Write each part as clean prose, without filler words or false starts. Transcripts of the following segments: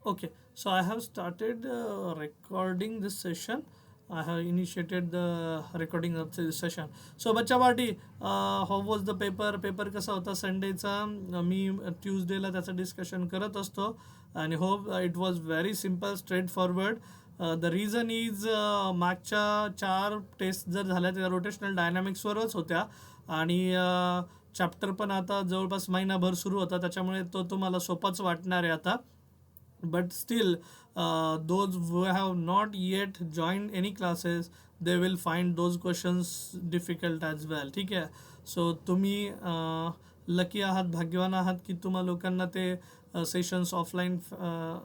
Okay, so I have started recording this session. I have initiated the recording of this session. So बच्चा party, how was the paper कसा होता संडेचा? मी ट्यूजडेला त्याचं discussion करत असतो आणि hope it was very simple straight forward. The reason is मागच्या 4 taste जर झाल्या त्या रोटेशनल डायनॅमिक्सवरच होत्या आणि चॅप्टर पण आता जवळपास महिनाभर सुरू होता, त्याच्यामुळे तो तुम्हाला सोपाच वाटणार आहे आता. But still, those who have not yet joined any classes, they will find those questions difficult as well. ठीक आहे. सो तुम्ही लकी आहात, भाग्यवान आहात की तुम्हा लोकांना ते सेशन्स ऑफलाईन,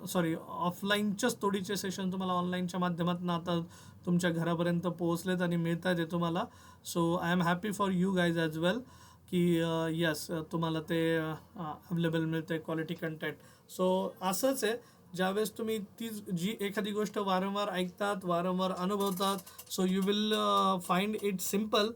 सॉरी ऑफलाईनच्याच तोडीचे सेशन तुम्हाला ऑनलाईनच्या माध्यमातून आता तुमच्या घरापर्यंत पोहोचलेत आणि मिळत आहेत ते तुम्हाला. So I am happy for you guys as well की यस तुम्हाला ते अवेलेबल मिळते क्वालिटी कंटेंट. सो असंच आहे, ज्यावेळेस तुम्ही ती जी एखादी गोष्ट वारंवार ऐकतात, वारंवार अनुभवतात, so you will find it simple.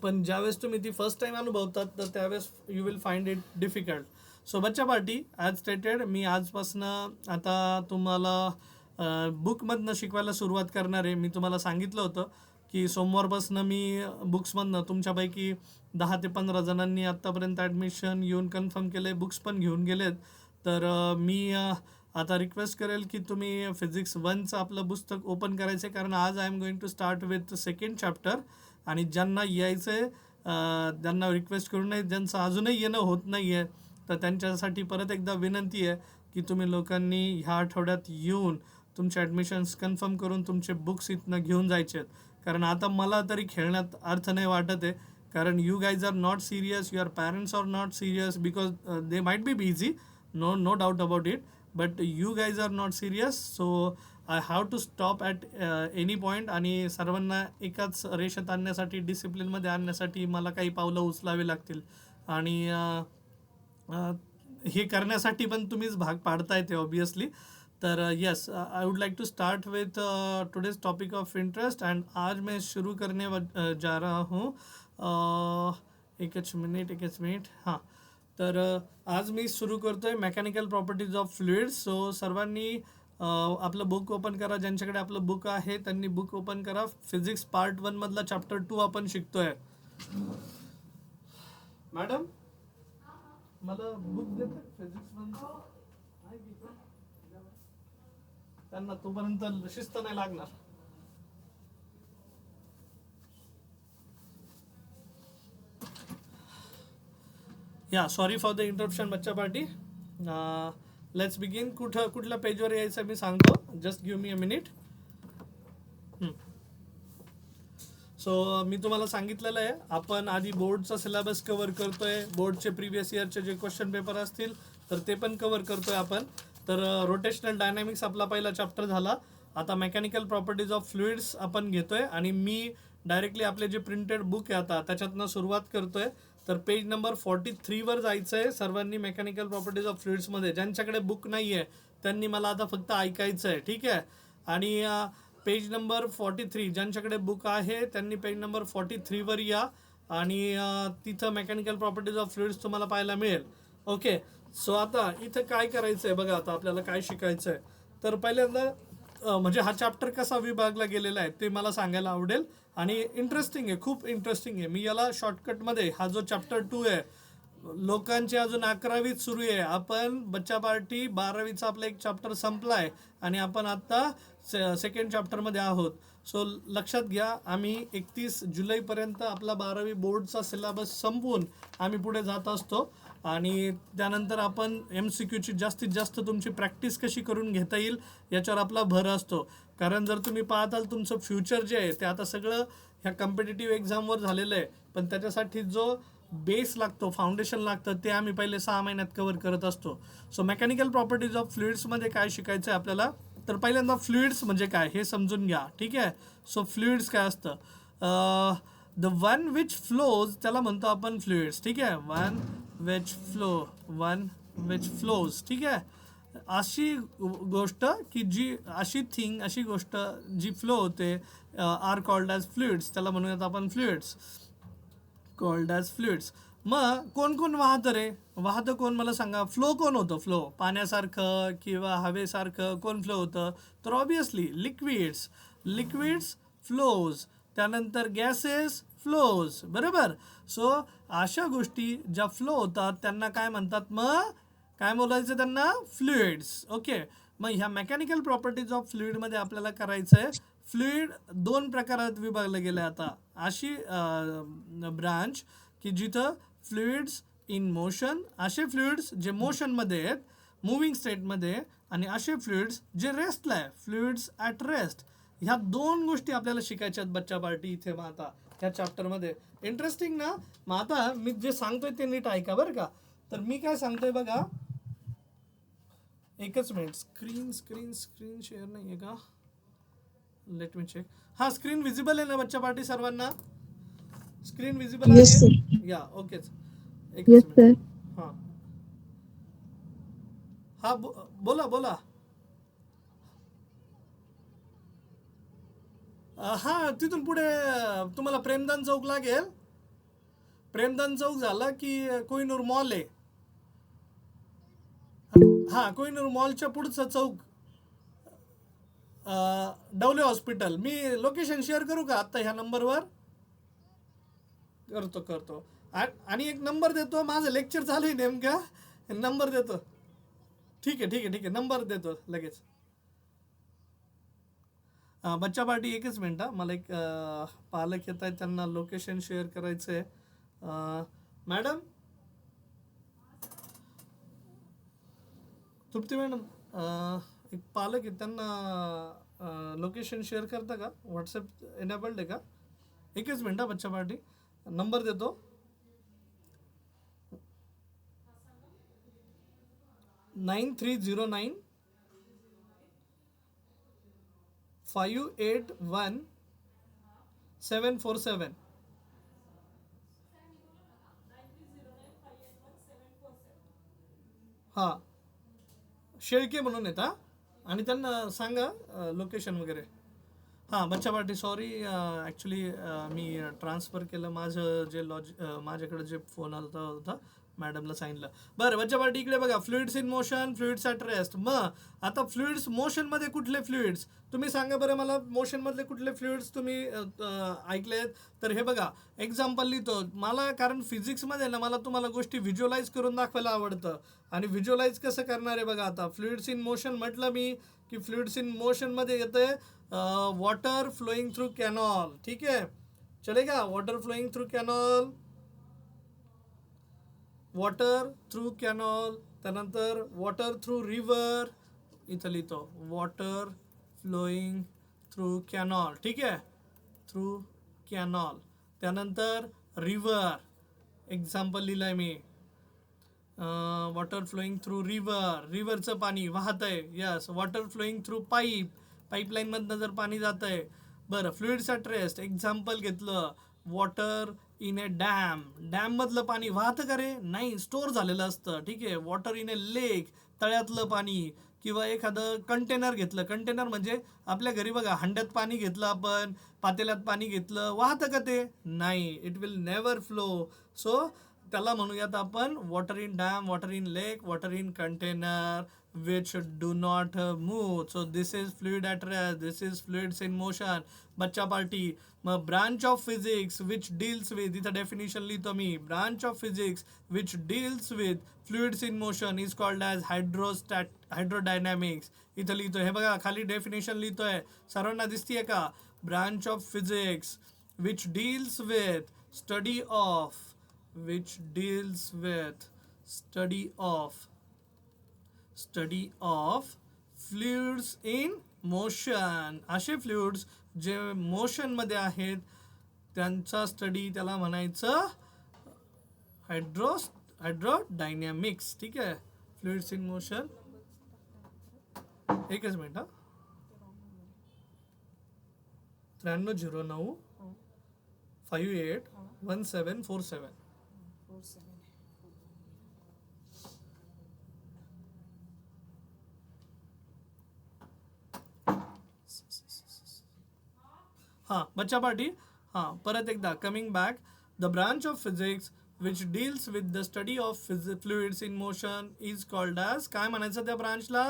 पण ज्यावेळेस तुम्ही ती फर्स्ट टाईम अनुभवतात तर त्यावेळेस you will find it difficult. So बच्चा पार्टी, ॲज स्टेटेड मी आजपासनं आता तुम्हाला बुकमधनं शिकवायला सुरुवात करणार आहे. मी तुम्हाला सांगितलं होतं की सोमवारपासून मी बुक्समधनं तुमच्यापैकी 10 ते 15 जणांनी आत्तापर्यंत ॲडमिशन येऊन कन्फर्म केले, बुक्स पण घेऊन गेलेत. तर मी आता रिक्वेस्ट करेल की तुम्ही फिजिक्स 1चं आपलं पुस्तक ओपन करायचं आहे, कारण आज I am going to start with second chapter. आणि ज्यांना यायचं आहे त्यांना रिक्वेस्ट करू नये, ज्यांचं अजूनही येणं होत नाही आहे तर त्यांच्यासाठी परत एकदा विनंती आहे की तुम्ही लोकांनी ह्या आठवड्यात येऊन तुमचे ॲडमिशन्स कन्फर्म करून तुमचे बुक्स इथनं घेऊन जायचे आहेत. कारण आता मला तरी खेळण्यात अर्थ नाही वाटत आहे, कारण you guys are not serious, your parents are not serious because they might be busy, no doubt about it, but you guys are not serious. So I have to stop at any point. आणि सर्वांना एकाच रेषेत आणण्यासाठी, डिसिप्लिनमध्ये आणण्यासाठी मला काही पावलं उचलावी लागतील. आणि हे करण्यासाठी पण तुम्हीच भाग पाडता येते ऑब्वियसली. तर yes, I would like to start with today's topic of interest. And आज मैं शुरू करने जा रहा हूँ. एक मिनिट. हां, तर आज मी सुरू करतो आहे mechanical properties of fluids. So सर्वांनी आपलं बुक ओपन करा. ज्यांच्याकडे आपलं बुक आहे त्यांनी बुक ओपन करा. फिजिक्स पार्ट 1 मधला चॅप्टर 2 आपण शिकतोय. मॅडम, मला बुक देतात फिजिक्स 1चं? त्यांना तोपर्यंत शिस्त नाही लागणार. या सॉरी फॉर द इंटरप्शन बच्चा पार्टी. Let's begin. कुठल्या पेजवर यायचं मी सांगतो, just give me a minute. So मी तुम्हाला सांगितलेलं आहे आपण आधी बोर्डचा सिलेबस कव्हर करतोय. बोर्डचे प्रिव्हियस इयरचे जे क्वेश्चन पेपर असतील तर ते पण कव्हर करतोय आपण. तर रोटेशनल डायनॅमिक्स आपला पहिला चॅप्टर झाला. आता मेकॅनिकल प्रॉपर्टीज ऑफ फ्लुइड्स आपण घेतोय आणि मी डायरेक्टली आपले जे प्रिंटेड बुक आहे आता त्याच्यातनं सुरुवात करतोय. तर पेज नंबर 43वर जायचं आहे सर्वांनी मेकॅनिकल प्रॉपर्टीज ऑफ फ्लुइड्समध्ये. ज्यांच्याकडे बुक नाही आहे त्यांनी मला आता फक्त ऐकायचं आहे, ठीक आहे. आणि पेज नंबर 43, ज्यांच्याकडे बुक आहे त्यांनी पेज नंबर 43वर या आणि तिथं मेकॅनिकल प्रॉपर्टीज ऑफ फ्लुइड्स तुम्हाला पाहायला मिळेल. ओके, सो आता इथं काय करायचं आहे बघा, आता आपल्याला काय शिकायचं आहे. तर पहिल्यांदा म्हणजे हा चॅप्टर कसा विभागला गेलेला आहे ते मला सांगायला आवडेल. आणि इंटरेस्टिंग आहे, खूप इंटरेस्टिंग आहे. मी याला शॉर्टकटमध्ये, हा जो चॅप्टर 2 आहे, लोकांची अजून 11वीच सुरू आहे. आपण बच्चा पार्टी 12वीचा आपला एक चॅप्टर संपला आहे आणि आपण आत्ता सेकंड चॅप्टरमध्ये आहोत. सो लक्षात घ्या, आम्ही 31 जुलैपर्यंत आपला 12वी बोर्डचा सिलेबस संपवून आम्ही पुढे जात असतो. आणि त्यानंतर आपण MCQची जास्तीत जास्त तुमची प्रॅक्टिस कशी करून घेता येईल याच्यावर आपला भर असतो. कारण जर तुम्ही पाहताल तुमचं फ्युचर जे आहे ते आता सगळं ह्या कॉम्पिटेटिव्ह एक्झामवर झालेलं आहे, पण त्याच्यासाठी जो बेस लागतो, फाउंडेशन लागतं, ते आम्ही पहिले 6 महिन्यात कव्हर करत असतो. सो मेकॅनिकल प्रॉपर्टीज ऑफ फ्लुइड्समध्ये काय शिकायचं आहे आपल्याला, तर पहिल्यांदा फ्लुइड्स म्हणजे काय हे समजून घ्या, ठीक आहे. सो फ्लुइड्स काय असतं, द वन विच फ्लोज त्याला म्हणतो आपण फ्लुइड्स, ठीक आहे. वन विच फ्लोज, ठीक आहे. अशी गोष्ट की जी अशी गोष्ट जी फ्लो होते आर कॉल्ड ॲज फ्लुइड्स, त्याला म्हणूयात आपण फ्लुइड्स, कॉल्ड ॲज फ्लुइड्स. मग कोण कोण वाहतं रे? वाहतं कोण मला सांगा. फ्लो कोण होतं? फ्लो पाण्यासारखं किंवा हवेसारखं कोण फ्लो होतं? तर ऑब्विसली लिक्विड्स. Liquids flows. त्यानंतर गॅसेस फ्लोज. बरोबर. सो अशा गोष्टी ज्या फ्लो होतात त्यांना काय म्हणतात? मग काय बोलायचं त्यांना? फ्लुइड्स. ओके. मग ह्या मेकॅनिकल प्रॉपर्टीज ऑफ फ्लुइडमध्ये आपल्याला करायचं आहे. फ्लुइड दोन प्रकारात विभागलं गेलं आता. अशी ब्रांच की जिथं फ्लुइड्स इन मोशन, असे फ्लुइड्स जे मोशनमध्ये आहेत, मुव्हिंग स्टेटमध्ये, आणि असे फ्लुइड्स जे रेस्टला आहे, फ्लुइड्स ॲट रेस्ट. ह्या दोन गोष्टी आपल्याला शिकायच्या आहेत बच्चा पार्टी इथे. मग आता ह्या चॅप्टरमध्ये इंटरेस्टिंग ना. मग आता मी जे सांगतोय ते नीट ऐका बरं का. तर मी काय सांगतोय बघा, एकच minute. Screen screen screen share नाही आहे का? Let me check. हां, स्क्रीन विजिबल आहे ना बच्चा पार्टी सर्वांना? स्क्रीन विजिबल आहे? या ओकेच. एकच मिनिट. हां हां, बोला बोला. हां, तिथून पुढे तुम्हाला प्रेमदान चौक लागेल. प्रेमदान चौक झाला की कोहिनूर मॉल आहे. हां, कोहिनूर मॉलच्या पुढचा चौक, डवले हॉस्पिटल. मी लोकेशन शेअर करू का आत्ता ह्या नंबरवर? करतो करतो. आणि एक नंबर देतो. माझं लेक्चर चालू आहे नेमकं. नंबर देतो. ठीक आहे ठीक आहे ठीक आहे, नंबर देतो लगेच. बच्चा पार्टी एकच मिनिट. मला एक पालक येत आहेत, त्यांना लोकेशन शेअर करायचं आहे. मॅडम, तृप्ती मॅडम, एक पालक आहेत, त्यांना लोकेशन शेअर करता का? व्हॉट्सअप एनेबल्ड आहे का? एकच मिनिट बच्चा पार्टी. नंबर देतो. 9309 581 747. हां, शेळके म्हणून आहेत. हां, आणि त्यांना सांगा लोकेशन वगैरे. हां, बच्चा पार्टी सॉरी, ॲक्च्युली मी ट्रान्सफर केलं माझं जे माझ्याकडे जे फोन आला होता, मॅडमला सांगितलं. बरं बच्चा पार्टी इकडे बघा. Fluids in motion, fluids at rest. मग आता फ्लुइड्स मोशनमध्ये कुठले फ्लुइड्स तुम्ही सांगा बरं मला. मोशनमधले कुठले फ्लुइड्स तुम्ही ऐकलेत? तर हे बघा, एक्झाम्पल लिहितो मला, कारण फिजिक्समध्ये ना मला तुम्हाला गोष्टी व्हिज्युअलाइज करून दाखवायला आवडतं. आणि व्हिज्युअलाइज कसं करणार आहे बघा. आता फ्लुइड्स इन मोशन म्हटलं मी की फ्लुइड्स इन मोशनमध्ये येतं वॉटर फ्लोइंग थ्रू कॅनॉल. ठीक आहे, चलेगा. Water flowing through canal, water through canal. त्यानंतर वॉटर थ्रू रिव्हर. इथं लिहितो वॉटर फ्लोईंग थ्रू कॅनॉल. ठीक आहे, थ्रू कॅनॉल. त्यानंतर रिव्हर, एक्झाम्पल लिहिलं आहे मी. वॉटर फ्लोईंग थ्रू रिव्हर, रिव्हरचं पाणी वाहत आहे. Yes. Water flowing through pipe, पाईपलाईनमधनं जर पाणी जात आहे. बरं, फ्लुइड्स ॲट रेस्ट, एक्झाम्पल घेतलं वॉटर इन ए डॅम. डॅममधलं पाणी वाहतं का रे? नाही, स्टोअर झालेलं असतं. ठीक आहे. वॉटर इन ए लेक, तळ्यातलं पाणी. किंवा एखादं कंटेनर घेतलं. कंटेनर म्हणजे आपल्या घरी बघा, हंड्यात पाणी घेतलं आपण, पातेल्यात पाणी घेतलं, वाहतं का ते? नाही, it will never flow. So त्याला म्हणूयात आपण water in dam, water in lake, water in container which do not move. So this is fluid at rest, this is fluids in motion. बच्चा पार्टी. मग branch of physics which deals with, इथं definition लिहितो मी. Branch of physics which deals with fluids in motion is called as hydrodynamics. इथं लिहितो, हे बघा खाली डेफिनेशन लिहितोय, सर्वांना दिसतीये का? Branch of physics which deals with study of, which deals with study of fluids in motion. असे फ्लुइड्स जे मोशनमध्ये आहेत त्यांचा स्टडी, त्याला म्हणायचं हायड्रोडायनॅमिक्स. ठीक आहे, फ्लुइड्स इन मोशन. एकच मिनिट. 9309 581747. हां, बच्चा पार्टी. हां, परत एकदा coming back. The branch of physics which deals with the study of fluids in motion is called as, काय म्हणायचं त्या ब्रांचला,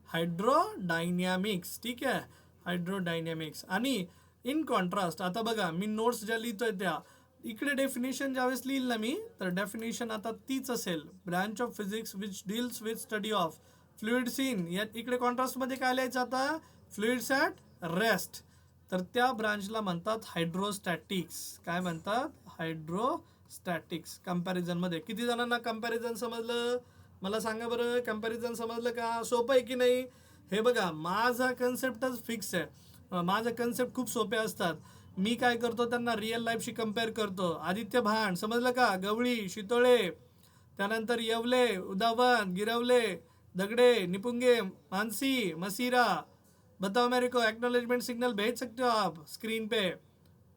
हायड्रोडायनॅमिक्स. ठीक आहे, हायड्रोडायनॅमिक्स. आणि इन कॉन्ट्रास्ट आता बघा मी नोट्स ज्या लिहितोय त्या इकडे डेफिनेशन ज्यावेळेस लिहिल ना मी, तर डेफिनेशन आता तीच असेल, branch of physics which deals with study of fluids in, या इकडे कॉन्ट्रास्टमध्ये काय लिहायचं आता, फ्लुइड्स ॲट रेस्ट. तर त्या ब्रांचला म्हणतात हायड्रोस्टॅटिक्स. काय म्हणतात, हायड्रोस्टॅटिक्स. कंपॅरिझनमध्ये किती जणांना कंपॅरिझन समजलं, मला सांगा बरं, कंपॅरिझन समजलं का, सोपं आहे की नाही. हे बघा माझा कन्सेप्टच फिक्स आहे, माझे कन्सेप्ट खूप सोपे असतात. मी काय करतो, त्यांना रिअल लाईफशी कम्पेअर करतो. आदित्य भांड समजलं का, गवळी, शितोळे, त्यानंतर येवले, उदावन, गिरवले, दगडे, निपुंगे, मानसी, मसीरा, बताओ मेरे को, एक्नॉलेजमेंट सिग्नल भेज सकते हो आप स्क्रीन पे.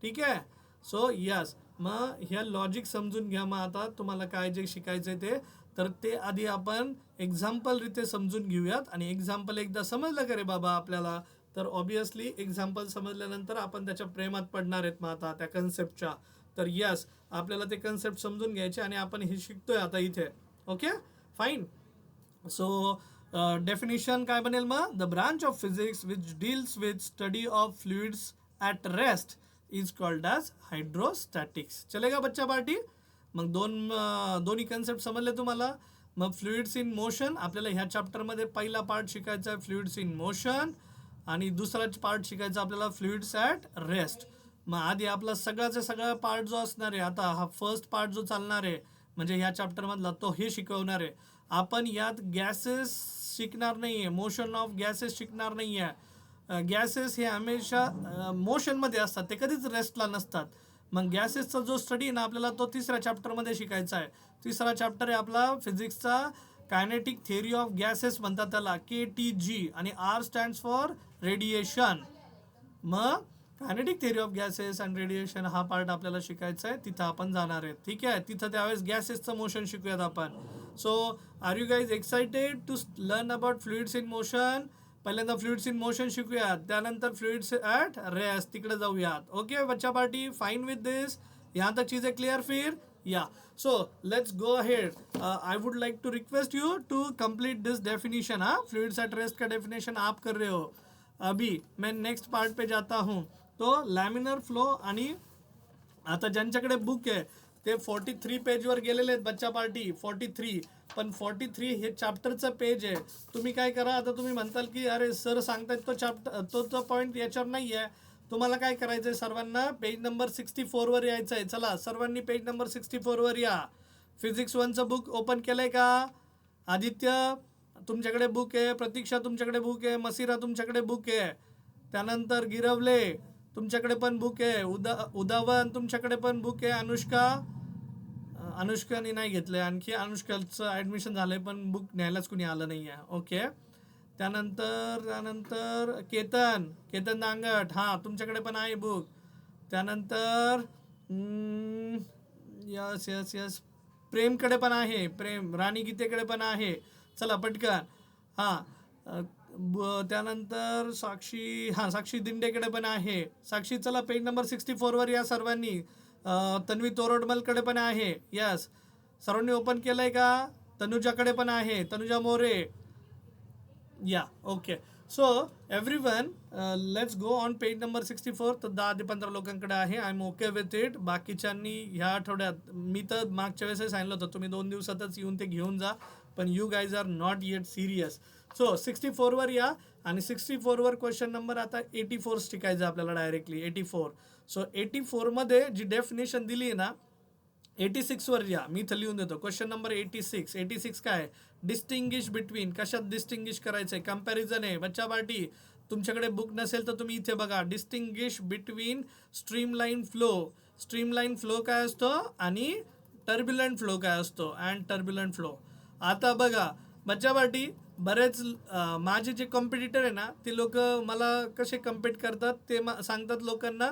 ठीक आहे. सो यस, मग ह्या लॉजिक समजून घ्या. मग आता तुम्हाला काय जे शिकायचं ते, तर ते आधी आपण एक्झाम्पलरीते समजून घेऊयात. आणि एक्झाम्पल एकदा समजलं का रे बाबा आपल्याला, तर ऑब्वियसली एक्झाम्पल समजल्यानंतर आपण त्याच्या प्रेमात पडणार आहेत मग आता त्या कन्सेप्टच्या. तर यस, आपल्याला ते कन्सेप्ट समजून घ्यायचे आणि आपण हे शिकतोय आता इथे. Okay fine. सो डेफिनेशन काय बनेल मग, the branch of physics which deals with study of fluids at rest is called as hydrostatics. चलेगा बच्चा पार्टी. मग दोन्ही कन्सेप्ट समजले तुम्हाला. मग फ्लुइड्स इन मोशन, आपल्याला ह्या चॅप्टरमध्ये पहिला पार्ट शिकायचा आहे फ्लुइड्स इन मोशन, आणि दुसरा पार्ट शिकायचा आपल्याला फ्लुइड्स ॲट रेस्ट. मग आधी आपला सगळ्याचा सगळा पार्ट जो असणार आहे, आता हा फर्स्ट पार्ट जो चालणार आहे म्हणजे ह्या चॅप्टरमधला, तो हे शिकवणार आहे. आपण यात गॅसेस शिकणार नाही आहे, मोशन ऑफ गॅसेस शिकणार नाही आहे. गॅसेस हे हमेशा मोशनमध्ये असतात, ते कधीच रेस्टला नसतात. मग गॅसेसचा जो स्टडी आहे ना आपल्याला, तो तिसऱ्या चॅप्टरमध्ये शिकायचा आहे. तिसरा चॅप्टर आहे आपला फिजिक्सचा कायनेटिक थिअरी ऑफ गॅसेस म्हणतात त्याला, KTG, आणि R स्टँड्स फॉर रेडिएशन. मग kinetic theory of gases and radiation हा पार्ट आपल्याला शिकायचा आहे, तिथं आपण जाणार आहे. ठीक आहे, तिथं त्यावेळेस गॅसेसचं मोशन शिकूयात आपण. So are you guys excited to learn about fluids in motion. पहिल्यांदा फ्लुइड्स इन मोशन शिकूयात, त्यानंतर फ्लुइड्स ॲट रेस्ट तिकडे जाऊयात. ओके बच्चा पार्टी, फाइन विथ दिस, यहाँ तक चीज़ें क्लियर फिर. या so let's go ahead. I would like to request you to complete this definition. हाँ, फ्लुइड्स एट रेस्ट का डेफिनेशन आप कर रहे हो. अभी मैं नेक्स्ट पार्ट पे जाता हूँ. तो लॅमिनर फ्लो, आणि आता ज्यांच्याकडे बुक आहे ते 43 पेजवर गेलेले आहेत बच्चा पार्टी, 43. पण 43 हे चॅप्टरचं पेज आहे. तुम्ही काय करा, आता तुम्ही म्हणताल की अरे सर सांगतायत तो चॅप्टर, तो पॉईंट याच्यावर नाही आहे. तुम्हाला काय करायचं आहे, सर्वांना पेज नंबर 64वर यायचं आहे. चला सर्वांनी पेज नंबर 64वर या. फिजिक्स 1चं बुक ओपन केलं आहे का. आदित्य तुमच्याकडे बुक आहे, प्रतीक्षा तुमच्याकडे बुक आहे, मसीरा तुमच्याकडे बुक आहे, त्यानंतर गिरवले तुमच्याकडे पण बुक आहे, उदावन तुमच्याकडे पण बुक आहे, अनुष्काने नाही घेतलं आहे, आणखी अनुष्काचं ॲडमिशन झालं आहे पण बुक न्यायलाच कुणी आलं नाही आहे. ओके, त्यानंतर केतन नांगट, हां तुमच्याकडे पण आहे बुक. त्यानंतर यस प्रेमकडे पण आहे, प्रेम राणी गीतेकडे पण आहे. चला पटकन. हां त्यानंतर साक्षी दिंडेकडे पण आहे. साक्षी चला पेज नंबर 64वर या सर्वांनी. तन्वी तोरडमलकडे पण आहे. यस, सर्वांनी ओपन केलं आहे का. तनुजाकडे पण आहे, तनुजा मोरे. या okay. So everyone let's go on page number 64. तर 10 ते 15 लोकांकडे आहे. I am okay with it. बाकीच्यांनी ह्या आठवड्यात, मी तर मागच्या वेळेस सांगितलं होतं तुम्ही 2 दिवसातच येऊन ते घेऊन जा, पण you guys are not yet serious. So 64वर या, आणि 64वर क्वेश्चन नंबर आता 84 शिकायचं आपल्याला डायरेक्टली. 84. सो 84मध्ये जी डेफिनेशन दिली आहे ना, 86वर या, मी इथं लिहून देतो. Question number 86. 86 काय, डिस्टिंग्विश बिटवीन. कशात डिस्टिंग्विश करायचं आहे, कंपॅरिझन आहे बच्चा पार्टी. तुमच्याकडे बुक नसेल तर तुम्ही इथे बघा, distinguish between streamline flow. Streamline flow काय असतो आणि टर्ब्युलंट फ्लो काय असतो, अँड टर्ब्युलंट फ्लो. आता बघा बच्चा पार्टी, बरेच माझे जे कॉम्पिटिटर आहे ना, ते लोक मला कसे कम्पीट करतात ते सांगतात लोकांना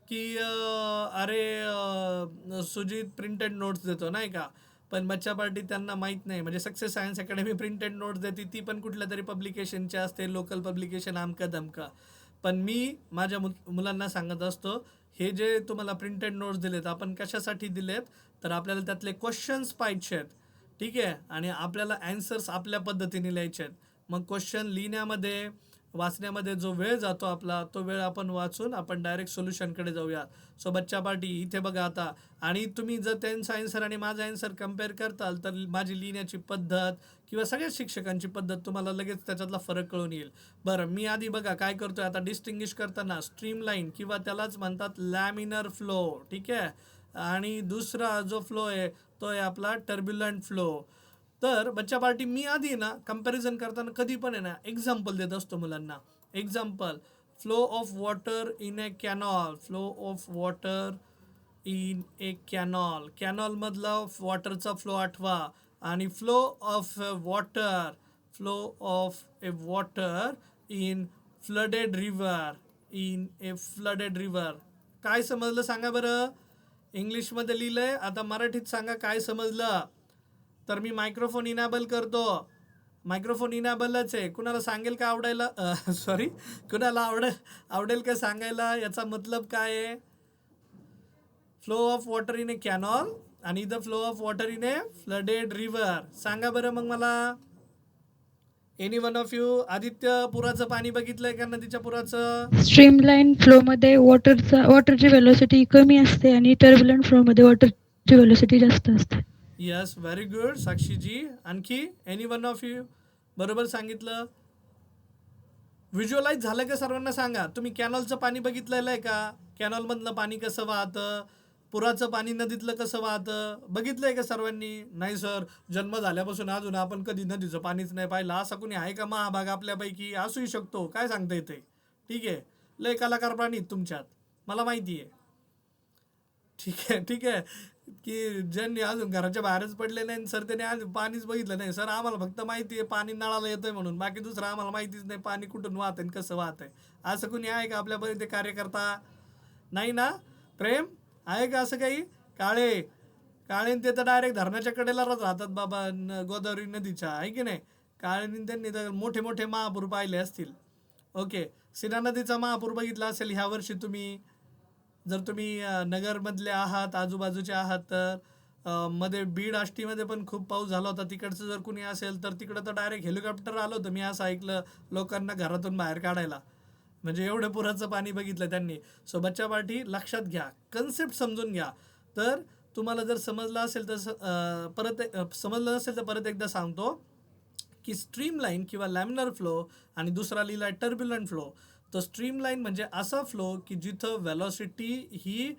की अरे सुजित प्रिंटेड नोट्स देतो नाही का. पण बच्चा पार्टी त्यांना माहीत नाही, म्हणजे success science academy printed notes देते, ती पण कुठल्या तरी पब्लिकेशनचे असते, लोकल पब्लिकेशन आमका दमका. पण मी माझ्या मुलांना सांगत असतो, हे जे तुम्हाला प्रिंटेड नोट्स दिलेत आपण कशासाठी दिलेत, तर आपल्याला त्यातले क्वेश्चन्स पाहिजे आहेत. ठीक आहे, आणि आपल्याला ॲन्सर्स आपल्या पद्धतीने लिहायचे आहेत. मग क्वेश्चन लिहिण्यामध्ये वाचण्यामध्ये जो वेळ जातो आपला, तो वेळ आपण वाचून आपण डायरेक्ट सोल्युशनकडे जाऊया. सो बच्चा पार्टी इथे बघा आता, आणि तुम्ही जर त्यांचा आन्सर आणि माझा आन्सर कम्पेअर करताल तर माझी लिहिण्याची पद्धत किंवा सगळ्याच शिक्षकांची पद्धत तुम्हाला लगेच त्याच्यातला फरक कळून येईल. बरं, मी आधी बघा काय करतोय आता, डिस्टिंग्विश करताना स्ट्रीमलाईन किंवा त्यालाच म्हणतात लॅमिनर फ्लो. ठीक आहे, आणि दुसरा जो फ्लो आहे तो आहे आपला टर्ब्युलंट फ्लो. तर बच्चा पार्टी मी आधी ना कंपॅरिझन करताना कधी पण आहे ना एक्झाम्पल देत असतो मुलांना. Example, flow of water in a canal, flow of water in a canal. कॅनॉलमधला वॉटरचा फ्लो आठवा, आणि flow of water, flow of a water in flooded river, in a flooded river. काय समजलं सांगा बरं? इंग्लिशमध्ये लिहिलंय, आता मराठीत सांगा काय समजलं. तर मी मायक्रोफोन इनेबल करतो. मायक्रोफोन इनेबलच आहे. कुणाला सांगेल का आवडायला, सॉरी, कुणाला आवडेल का सांगायला याचा मतलब काय आहे? Flow of water in a canal आणि the flow of water in a flooded river. सांगा बरं मग मला. Any one of you? Aditya, पुराचं पाणी बघितलंय का नदीच्या पुराचं? स्ट्रीमलाईन फ्लोमध्ये वॉटरची व्हेलॉसिटी कमी असते आणि टर्ब्युलंट फ्लोमध्ये वॉटरची व्हेलॉसिटी जास्त असते. Yes, very good Sakshiji. आणखी एनी वन ऑफ यू? बरोबर सांगितलं. व्हिज्युअलाइज झालं का सर्वांना सांगा. तुम्ही कॅनॉलचं पाणी बघितलेलं आहे का? कॅनॉलमधलं पाणी कसं वाहतं, पुराचं पाणी नदीतलं कसं वाहतं, बघितलं आहे का सर्वांनी? नाही सर, जन्म झाल्यापासून अजून आपण कधी नदीचं पाणीच नाही पाहिलं, असं कोणी आहे का महाभाग आपल्यापैकी? असूही शकतो, काय सांगता येते. ठीक आहे, लय कलाकार प्राणी तुमच्यात, मला माहिती आहे. ठीक आहे, ठीक आहे, की ज्यांनी अजून घराच्या बाहेरच पडले नाही सर त्याने आज पाणीच बघितलं नाही. सर आम्हाला फक्त माहिती आहे पाणी नळाला येतंय म्हणून, बाकी दुसरं आम्हाला माहितीच नाही पाणी कुठून वाहत आहे कसं वाहत आहे. असं कोणी आहे का आपल्यापर्यंत कार्यकर्ता? नाही ना? प्रेम आहे का असं काही? काळे काळे ते तर डायरेक्ट धरणाच्या कडेला राहतात बाबा, गोदावरी नदीच्या, आहे की नाही? काळेंनी त्यांनी तर मोठे मोठे महापूर पाहिले असतील. ओके, सीना नदीचा महापूर बघितला असेल ह्या वर्षी तुम्ही, जर तुम्ही नगरमधले आहात, आजूबाजूचे आहात तर. मध्ये बीड आष्टीमध्ये पण खूप पाऊस झाला होता. तिकडचं जर कुणी असेल तर तिकडं तर डायरेक्ट हेलिकॉप्टर आलं होतं, मी असं ऐकलं, लोकांना घरातून बाहेर काढायला, म्हणजे एवढं पुराचं पाणी बघितलं त्यांनी. सो बच्चा पार्टी लक्षात घ्या, कन्सेप्ट समजून घ्या. तर तुम्हाला जर समजलं असेल तर समजलं नसेल तर परत एकदा सांगतो की स्ट्रीमलाईन किंवा लॅमिनर फ्लो आणि दुसरा लिहिला आहे टर्ब्युलंट फ्लो. तर स्ट्रीमलाईन म्हणजे असा फ्लो की जिथं व्हेलॉसिटी ही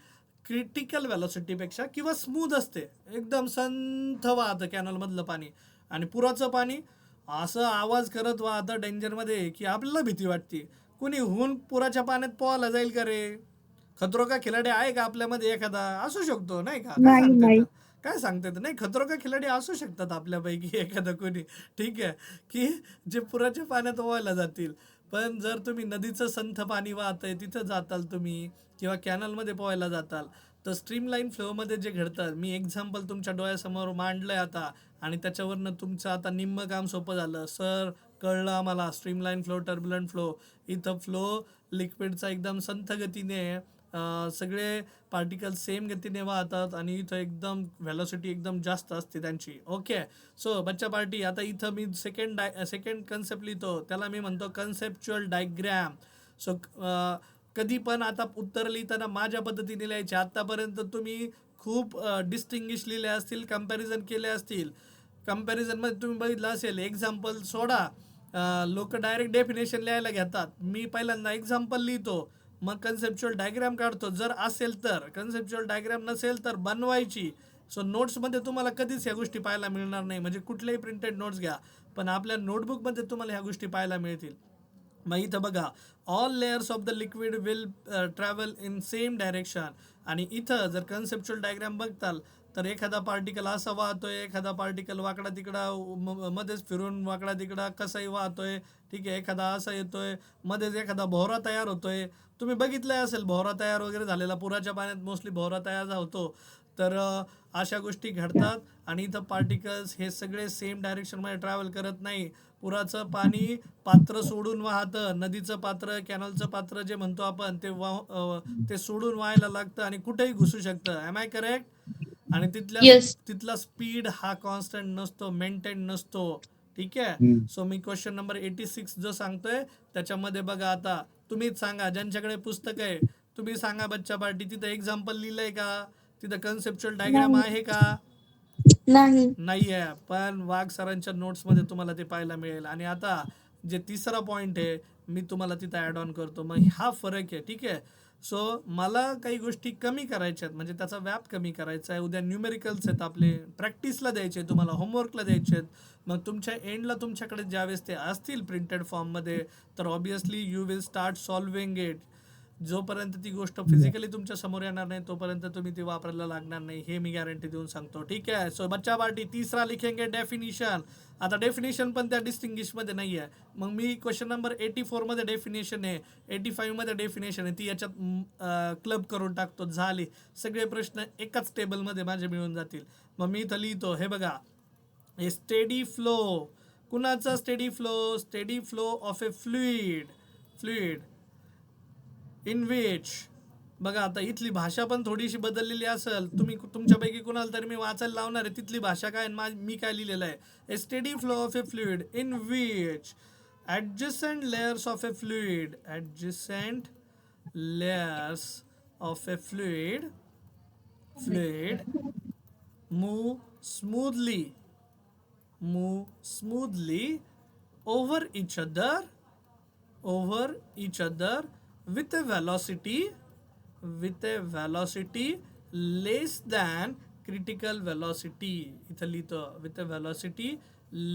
क्रिटिकल व्हेलॉसिटीपेक्षा किंवा स्मूथ असते, एकदम संथ वाहतं कॅनलमधलं पाणी. आणि पुराचं पाणी असं आवाज करत वाहतं डेंजरमध्ये की आपल्याला भीती वाटते. कुणी होऊन पुराच्या पाण्यात पोहायला जाईल का रे? खतरो का खिलाडी आहे का आपल्यामध्ये एखादा? असू शकतो नाही का? काय नाही सांगता नाही येतं? काय सांगता येतं? नाही, खतरो का खिलाडी असू शकतात आपल्यापैकी एखादा कोणी. ठीक आहे, की जे पुराच्या पाण्यात पोहायला जातील. पण जर तुम्ही नदीचं संथ पाणी वाहतंय तिथं जाताल तुम्ही, किंवा कॅनलमध्ये पोहायला जाताल, तर स्ट्रीमलाईन फ्लोमध्ये जे घडतं, मी एक्झाम्पल तुमच्या डोळ्यासमोर मांडलंय आता, आणि त्याच्यावरनं तुमचं आता निम्मं काम सोपं झालं. सर, कळलं आम्हाला स्ट्रीमलाईन फ्लो, टर्ब्युलंट फ्लो. इथं फ्लो लिक्विडचा एकदम संथ गतीने सगळे पार्टिकल सेम गतीने वाहतात, आणि इथं एकदम व्हेलॉसिटी एकदम जास्त असते त्यांची. ओके, सो बच्चा पार्टी, आता इथं मी सेकंड कन्सेप्ट लिहितो, त्याला मी म्हणतो कन्सेप्च्युअल डायग्रॅम. सो कधी पण आता उत्तर लिहिताना माझ्या पद्धतीने लिहायचे. आत्तापर्यंत तुम्ही खूप डिस्टिंग्विश लिहिले असतील, कम्पॅरिझन केले असतील. कम्पॅरिझनमध्ये तुम्ही बघितलं असेल, एक्झाम्पल सोडा, लोक डायरेक्ट डेफिनेशन लिहायला घेतात. मी पहिल्यांदा एक्झाम्पल लिहितो, मग कन्सेप्च्युअल डायग्राम काढतो जर असेल तर. कन्सेप्च्युअल डायग्राम नसेल तर बनवायची. सो नोट्समध्ये तुम्हाला कधीच ह्या गोष्टी पाहायला मिळणार नाही, म्हणजे कुठलेही प्रिंटेड नोट्स घ्या, पण आपल्या नोटबुकमध्ये तुम्हाला ह्या गोष्टी पाहायला मिळतील. मग इथं बघा, all layers of the liquid will travel in same direction. आणि इथं जर कन्सेप्च्युअल डायग्राम बघताल तर एखादा पार्टिकल असा वाहतोय, एखादा पार्टिकल वाकडा तिकडा मध्येच फिरून वाकडा तिकडा कसाही वाहतोय. ठीक आहे, एखादा असा येतोय, मध्येच एखादा भोवरा तयार होतोय. तुम्ही बघितलंय असेल भोवरा तयार वगैरे झालेला, पुराच्या पाण्यात मोस्टली भोवरा तयार होतो. तर अशा गोष्टी घडतात आणि इथं पार्टिकल्स हे सगळे सेम डायरेक्शनमध्ये ट्रॅव्हल करत नाही. पुराचं पाणी पात्र सोडून वाहतं, नदीचं पात्र, कॅनलचं पात्र जे म्हणतो आपण ते सोडून व्हायला लागतं आणि कुठेही घुसू शकतं. Am I correct? आणि Yes. तिथला स्पीड हा कॉन्स्टंट नसतो, मेंटेन नसतो. ठीक आहे. हम्म. सो मी क्वेश्चन नंबर 86 जो सांगतोय त्याच्यामध्ये बघा, आता तुम्हीच सांगा, ज्यांच्याकडे पुस्तक आहे तुम्ही सांगा बच्चा पार्टी, तिथं एक्झाम्पल लिहिलंय का? तिथं कन्सेप्च्युअल डायग्राम नाही. आहे का? नाही. नाही आहे, पण वाघ सरांच्या नोट्समध्ये तुम्हाला ते पाहायला मिळेल. आणि आता जे तिसरा पॉईंट आहे मी तुम्हाला तिथं ॲड ऑन करतो, मग हा फरक आहे. ठीक आहे. सो मला काही गोष्टी कमी करायच्या आहेत, म्हणजे त्याचा व्याप कमी करायचा आहे. उद्या न्यूमेरिकल्स आहेत आपले, प्रॅक्टिसला द्यायचे, तुम्हाला होमवर्कला द्यायचे आहेत. मग तुमच्या एंडला तुमच्याकडे ज्यावेळेस ते असतील प्रिंटेड फॉर्ममध्ये, तर obviously you will start solving it. जोपर्यंत ती गोष्ट फिजिकली तुमच्या समोर येणार नाही तोपर्यंत तुम्ही ती वापरायला लागणार नाही, हे मी गॅरंटी देऊन सांगतो. ठीक आहे. सो बच्चा पार्टी तिसरा लिखेंगे डेफिनेशन. आता डेफिनेशन पण त्या डिस्टिंग्विशमध्ये नाही आहे. मग मी क्वेश्चन नंबर 84मध्ये डेफिनेशन आहे, 85मध्ये डेफिनेशन आहे, ती याच्यात क्लब करून टाकतो. झाली, सगळे प्रश्न एकाच टेबलमध्ये माझे मिळून जातील. मग मी इथं लिहितो, हे बघा, ए स्टेडी फ्लो. कुणाचा steady flow? Steady flow of a fluid in which, बघा आता इथली भाषा पण थोडीशी बदललेली असेल. तुमच्यापैकी कुणाला तरी मी वाचायला लावणार आहे, तिथली भाषा काय मी काय लिहिलेलं आहे. A steady flow of a fluid in which adjacent layers of a fluid move smoothly over each other with a velocity less than critical velocity. इथं लिहितो with a velocity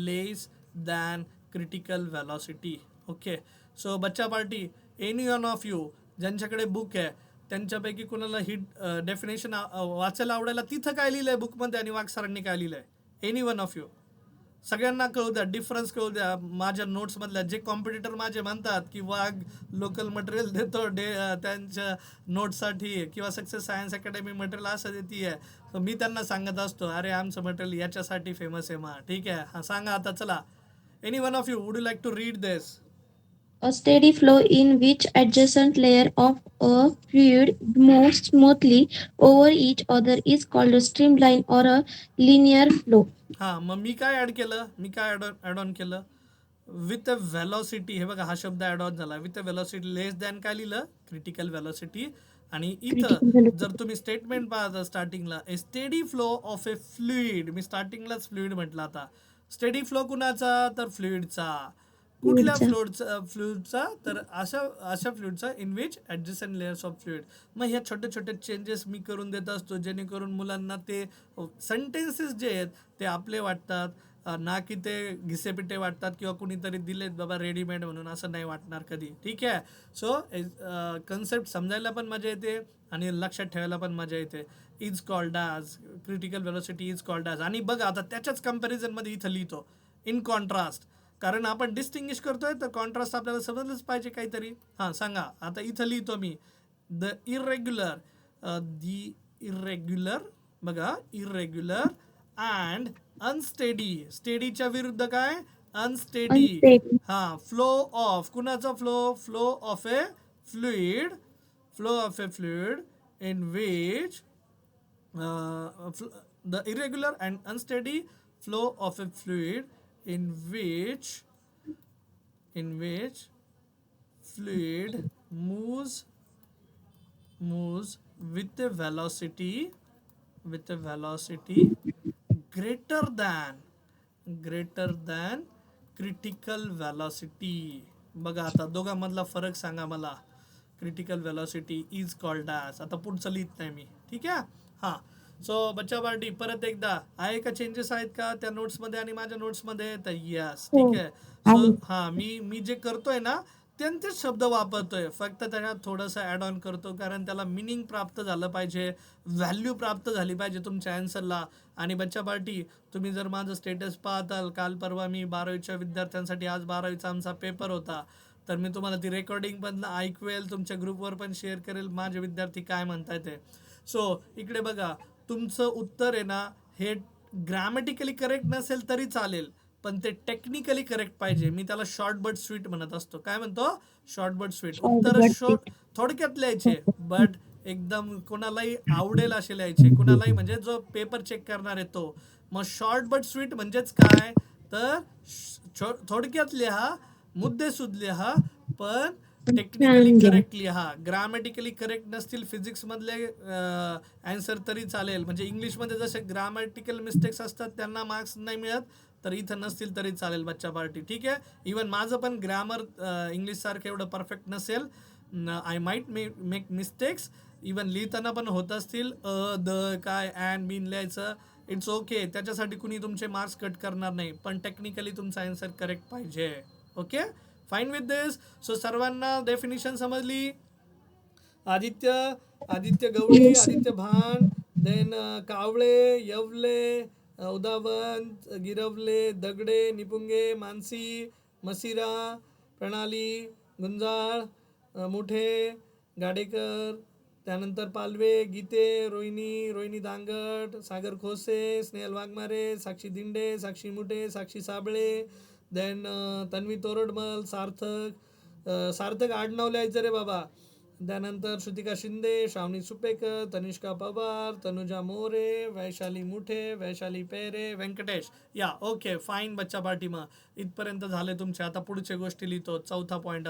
less than critical velocity. Okay. So बच्चा party, any one of you ज्यांच्याकडे book आहे त्यांच्यापैकी कुणाला ही definition वाचायला आवडायला, तिथं काय लिहिलंय बुकमध्ये आणि वाघ सरांनी काय लिहिलंय? Any one of you. सगळ्यांना कळू द्या, डिफरन्स कळू द्या. माझ्या नोट्समधल्या जे कॉम्पिटिटर माझे म्हणतात की वाघ लोकल मटेरियल देतो त्यांच्या नोट्ससाठी किंवा सक्सेस सायन्स अकॅडमी मटेरियल असं देते आहे, तर मी त्यांना सांगत असतो, अरे आमचं मटेरियल याच्यासाठी फेमस आहे. मा ठीक आहे. हां सांगा आता, चला. Any one of you would you like to read this? A steady flow in which adjacent layer of a fluid moves smoothly over each other is called a streamline or a linear flow. हां, मग मी काय add on केलं? With a velocity. हे बघा, हा शब्द add on झाला. With a velocity less than काय लिहिलं? Critical velocity. आणि इथं जर तुम्ही स्टेटमेंट पाहता स्टार्टिंगला, a steady flow of a fluid, मी स्टार्टिंगलाच फ्लुइड म्हटलं. आता स्टेडी फ्लो कुणाचा? तर फ्लुइडचा. कुठल्या फ्लुइडचा? तर अशा फ्लुइडचा in which adjacent layers of fluid. मग ह्या छोटे छोटे चेंजेस मी करून देत असतो, जेणेकरून मुलांना ते सेंटेन्सेस जे आहेत ते आपले वाटतात, ना की ते घिसेपिटे वाटतात किंवा कुणीतरी दिलेत बाबा रेडीमेड म्हणून, असं नाही वाटणार कधी. ठीक आहे. सो कन्सेप्ट समजायला पण मजा येते आणि लक्षात ठेवायला पण मजा येते. Is called as critical velocity is called as. आणि बघा आता त्याच्याच कम्पॅरिझनमध्ये इथं लिहितो इन कॉन्ट्रास्ट, कारण आपण डिस्टिंग्विश करतोय तर कॉन्ट्रास्ट आपल्याला समजलंच पाहिजे काहीतरी. हां सांगा आता, इथं लिहितो मी द इरेग्युलर बघा, इरेग्युलर अँड अनस्टेडी. स्टेडीच्या विरुद्ध काय? अनस्टेडी. हां, फ्लो ऑफ कुणाचा? Flow of a fluid in which the irregular and unsteady flow of a fluid in which fluid moves with a velocity greater than critical velocity. बघा आता दोघांमधला फरक सांगा मला. Critical velocity is called as. आता पुढचं लिहित नाही मी. ठीक आहे. हां. सो बच्चा पार्टी, परत एकदा आहे का चेंजेस आहेत का त्या नोट्समध्ये आणि माझ्या नोट्समध्ये? तर यस. ठीक आहे. सो हां, मी जे करतोय ना त्यांचेच शब्द वापरतोय, फक्त त्याच्यात थोडंसं ॲड ऑन करतो, कारण त्याला मिनिंग प्राप्त झालं पाहिजे, व्हॅल्यू प्राप्त झाली पाहिजे तुमच्या ॲन्सरला. आणि बच्चा पार्टी, तुम्ही जर माझं स्टेटस पाहताल, काल परवा मी 12वीच्या विद्यार्थ्यांसाठी, आज 12वीचा आमचा पेपर होता, तर मी तुम्हाला ती रेकॉर्डिंग पण ऐकवेल, तुमच्या ग्रुपवर पण शेअर करेल माझे विद्यार्थी काय म्हणताय ते. सो इकडे बघा, तुमचं उत्तर आहे ना हे ग्रॅमॅटिकली करेक्ट नसेल तरी चालेल, पण ते टेक्निकली करेक्ट पाहिजे. मी त्याला शॉर्ट बट स्वीट म्हणत असतो. काय म्हणतो? Short but sweet. Short उत्तर but शॉर्ट sweet. थोडक्यात लिहायचे, बट एकदम कोणालाही आवडेल असे लिहायचे. कोणालाही म्हणजे जो पेपर चेक करणार आहे तो. मग शॉर्ट बट स्वीट म्हणजेच काय, तर थोडक्यात लिहा, मुद्देसूद लिहा, पण टेक्निकली छान लिहा. करेक्ट लिहा. ग्रामॅटिकली करेक्ट नसतील फिजिक्समधले आन्सर तरी चालेल. म्हणजे इंग्लिशमध्ये जसे ग्रामॅटिकल मिस्टेक्स असतात त्यांना मार्क्स नाही मिळत, तर इथं नसतील तरी चालेल बच्चा पार्टी. ठीक आहे. इवन माझं पण ग्रामर इंग्लिशसारखं एवढं परफेक्ट नसेल. I might make mistakes. Even लिहिताना पण होत असतील, द काय अँड बीन लिहायचं. इट्स ओके, त्याच्यासाठी कुणी तुमचे मार्क्स कट करणार नाही, पण टेक्निकली तुमचा आन्सर करेक्ट पाहिजे. Okay, fine with this. So सर्वांना डेफिनिशन समजली? आदित्य आदित्य गवळी, Yes, sir. आदित्य भान, देन कावळे, यवले, उदावंत, गिरवले, दगडे, निपुंगे, मानसी, मसिरा, प्रणाली, गुंजाळ, मुठे, गाडेकर, त्यानंतर पालवे, गीते, रोहिणी दांगट, सागर खोसे, स्नेहल वाघमारे, साक्षी दिंडे, साक्षी मुठे, साक्षी साबळे, देन तन्वी तोरडमल, सार्थक आडनाव लिहायचं रे बाबा. त्यानंतर श्रुतिका शिंदे, श्रावणी सुपेकर, तनिष्का पवार, तनुजा मोरे, वैशाली मुठे, वैशाली पेरे, व्यंकटेश. या ओके, फाईन बच्चा पार्टी. मग इथपर्यंत झाले तुमचे. आता पुढच्या गोष्टी लिहितो. चौथा पॉईंट.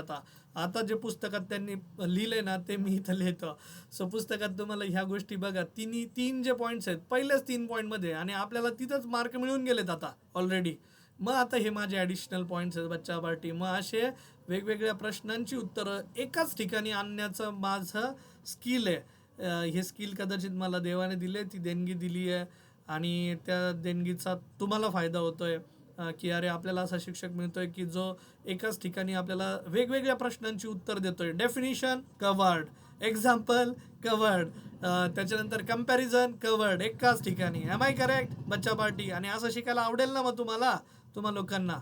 आता जे पुस्तकात त्यांनी लिहिले ना ते मी इथं लिहितो. सो पुस्तकात तुम्हाला ह्या गोष्टी बघा, तीन जे पॉईंट्स आहेत पहिल्याच 3 पॉईंटमध्ये, आणि आपल्याला तिथंच मार्क मिळून गेलेत आता ऑलरेडी. मग आता हे माझे ॲडिशनल पॉईंट्स आहेत बच्चा पार्टी. मग असे वेगवेगळ्या प्रश्नांची उत्तरं एकाच ठिकाणी आणण्याचं माझं स्किल आहे. हे स्किल कदाचित मला देवाने दिले, ती देणगी दिली आहे, आणि त्या देणगीचा तुम्हाला फायदा होतोय की अरे आपल्याला असा शिक्षक मिळतोय की जो एकाच ठिकाणी आपल्याला वेगवेगळ्या प्रश्नांची उत्तर देतोय. डेफिनिशन कवर्ड, एक्झाम्पल कवर्ड, त्याच्यानंतर कंपॅरिझन कवर्ड, एकाच ठिकाणी. एम आय करेक्ट बच्चा पार्टी? आणि असं शिकायला आवडेल ना मग तुम्हा लोकांना.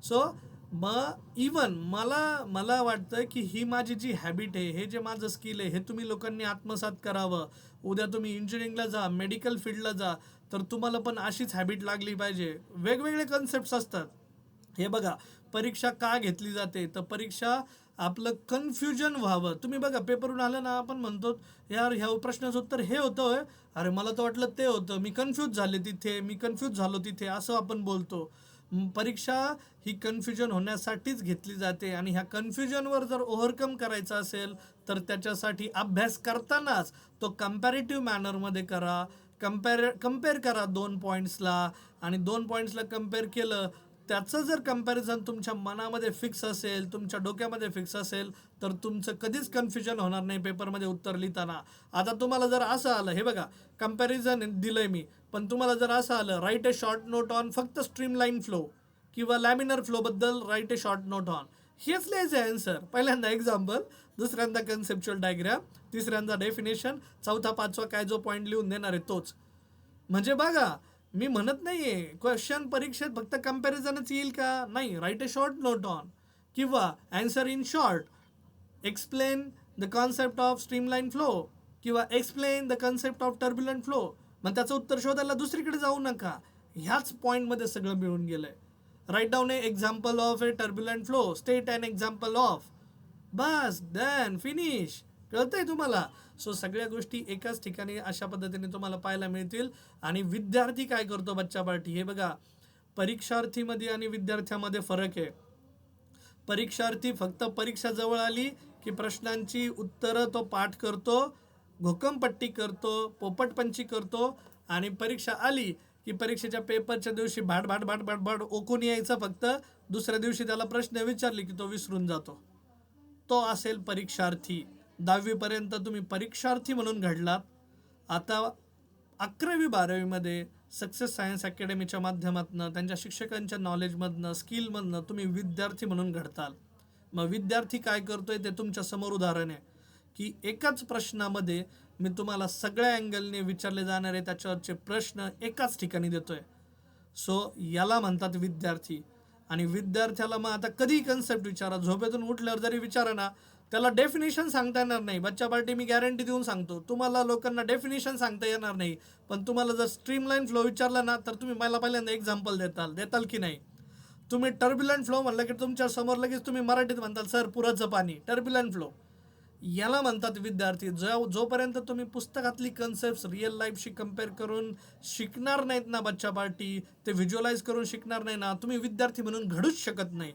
सो मग इवन मला वाटतं की ही माझी जी हॅबिट आहे, हे जे माझं स्किल आहे, हे तुम्ही लोकांनी आत्मसात करावं. उद्या तुम्ही इंजिनिअरिंगला जा, मेडिकल फील्डला जा, तर तुम्हाला पण अशीच हॅबिट लागली पाहिजे. वेगवेगळे कन्सेप्ट्स असतात. हे बघा, परीक्षा का घेतली जाते, तर परीक्षा आपलं कन्फ्युजन व्हावं. तुम्ही बघा, पेपरहून आलं ना, आपण म्हणतो यार ह्या प्रश्नाचं उत्तर हे होतं होय, अरे मला तर वाटलं ते होतं, मी कन्फ्यूज झालो तिथे, असं आपण बोलतो. परीक्षा ही कन्फ्युजन होण्यासाठीच घेतली जाते, आणि ह्या कन्फ्युजनवर जर ओव्हरकम करायचा असेल तर त्याच्यासाठी अभ्यास करतानाच तो कम्पॅरेटिव्ह मॅनरमध्ये करा. कम्पेअर करा 2 पॉईंट्सला, आणि 2 पॉईंट्सला कम्पेअर केलं, त्याचं जर कम्पॅरिझन तुमच्या मनामध्ये फिक्स असेल, तुमच्या डोक्यामध्ये फिक्स असेल, तर तुमचं कधीच कन्फ्युजन होणार नाही पेपरमध्ये उत्तर लिहिताना. आता तुम्हाला जर असं आलं, हे बघा कम्पॅरिझन दिलंय मी, पण तुम्हाला जर असं आलं write a short note on फक्त स्ट्रीमलाईन फ्लो किंवा लॅमिनर फ्लोबद्दल write a short note on, हेच लिहायचं आहे आन्सर. पहिल्यांदा एक्झाम्पल, दुसऱ्यांदा कन्सेप्च्युअल डायग्राम, तिसऱ्यांदा डेफिनेशन, चौथा पाचवा काय जो पॉईंट लिहून देणार आहे तोच. म्हणजे बघा, मी म्हणत नाहीये क्वेश्चन परीक्षेत फक्त कम्पॅरिझनच येईल का, नाही. Write a short note on किंवा answer in short, explain the concept of streamline flow किंवा explain the concept of turbulent flow. मग त्याचं उत्तर शोधायला दुसरीकडे जाऊ नका, ह्याच पॉईंटमध्ये सगळं मिळून गेलंय. Right down a example of a turbulent flow, state and example of, बस डन फिनिश. कळतंय तुम्हाला? सो सगळ्या गोष्टी एकाच ठिकाणी अशा पद्धतीने तुम्हाला पाहायला मिळतील. आणि विद्यार्थी काय करतो बच्चा पार्टी, हे बघा, परीक्षार्थीमध्ये आणि विद्यार्थ्यामध्ये फरक आहे. परीक्षार्थी फक्त परीक्षा जवळ आली की प्रश्नांची उत्तरं तो पाठ करतो, घोकमपट्टी करतो, पोपटपंची करतो, आणि परीक्षा आली की परीक्षेच्या पेपरच्या दिवशी भाड ओकून यायचं. फक्त दुसऱ्या दिवशी त्याला प्रश्न विचारले की तो विसरून जातो. तो असेल परीक्षार्थी. 10वीपर्यंत तुम्ही परीक्षार्थी म्हणून घडलात. आता 11वी-12वीमध्ये सक्सेस सायन्स अकॅडमीच्या माध्यमातून, त्यांच्या शिक्षकांच्या नॉलेजमधनं, स्किलमधनं तुम्ही विद्यार्थी म्हणून घडताल. मग विद्यार्थी काय करतोय ते तुमच्या समोर उदाहरण आहे की एकाच प्रश्नामध्ये मी तुम्हाला सगळ्या अँगलने विचारले जाणारे त्याच्यावरचे प्रश्न एकाच ठिकाणी देतोय. सो याला म्हणतात विद्यार्थी. आणि विद्यार्थ्याला मग आता कधी कन्सेप्ट विचारा, झोपेतून उठल्यावर जरी विचारा ना, त्याला डेफिनेशन सांगता येणार नाही. बच्चा पार्टी मी गॅरंटी देऊन सांगतो, तुम्हाला लोकांना डेफिनेशन सांगता येणार नाही. पण तुम्हाला जर स्ट्रीमलाईन फ्लो विचारला ना, तर तुम्ही मला पहिल्यांदा एक्झाम्पल देताल की नाही. तुम्ही टर्ब्युलंट फ्लो म्हणलं की तुमच्या समोर लगेच तुम्ही मराठीत म्हणताल सर पुराचं पाणी, टर्ब्युलंट फ्लो याला म्हणतात विद्यार्थी. जोपर्यंत तुम्ही पुस्तकातली कन्सेप्ट रिअल लाईफशी कम्पेअर करून शिकणार नाहीत ना बच्चा पार्टी, ते व्हिज्युअलाइज करून शिकणार नाही ना, तुम्ही विद्यार्थी म्हणून घडूच शकत नाही.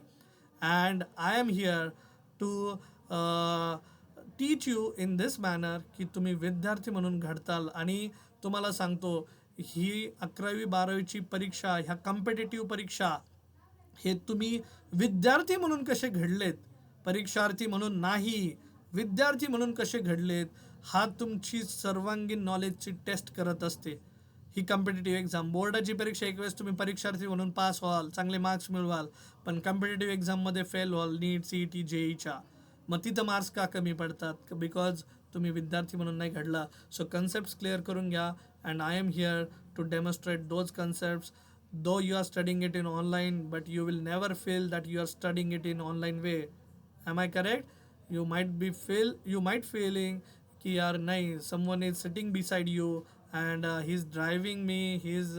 And I am here to teach you in this manner की तुम्ही विद्यार्थी म्हणून घडताल. आणि तुम्हाला सांगतो, ही 11वी-12वीची परीक्षा, ह्या कॉम्पिटेटिव्ह परीक्षा, हे तुम्ही विद्यार्थी म्हणून कसे घडलेत, परीक्षार्थी म्हणून नाही, विद्यार्थी म्हणून कसे घडलेत, हा तुमची सर्वांगीण नॉलेजची टेस्ट करत असते ही कॉम्पिटेटिव्ह एक्झाम. बोर्डाची परीक्षा एक वेळेस तुम्ही परीक्षार्थी म्हणून पास व्हाल, चांगले मार्क्स मिळवाल, पण कॉम्पिटेटिव्ह एक्झाममध्ये फेल व्हाल, नीट, CET, JEEच्या. मग तिथं मार्क्स का कमी पडतात? बिकॉज तुम्ही विद्यार्थी म्हणून नाही घडला. सो कन्सेप्ट्स क्लिअर करून घ्या. And I am here to demonstrate those concepts. Though you are studying it in online, but you will never feel that you are studying it in online way. Am I correct? You might feeling कि यार नहीं, someone is sitting beside you and he's driving me, he's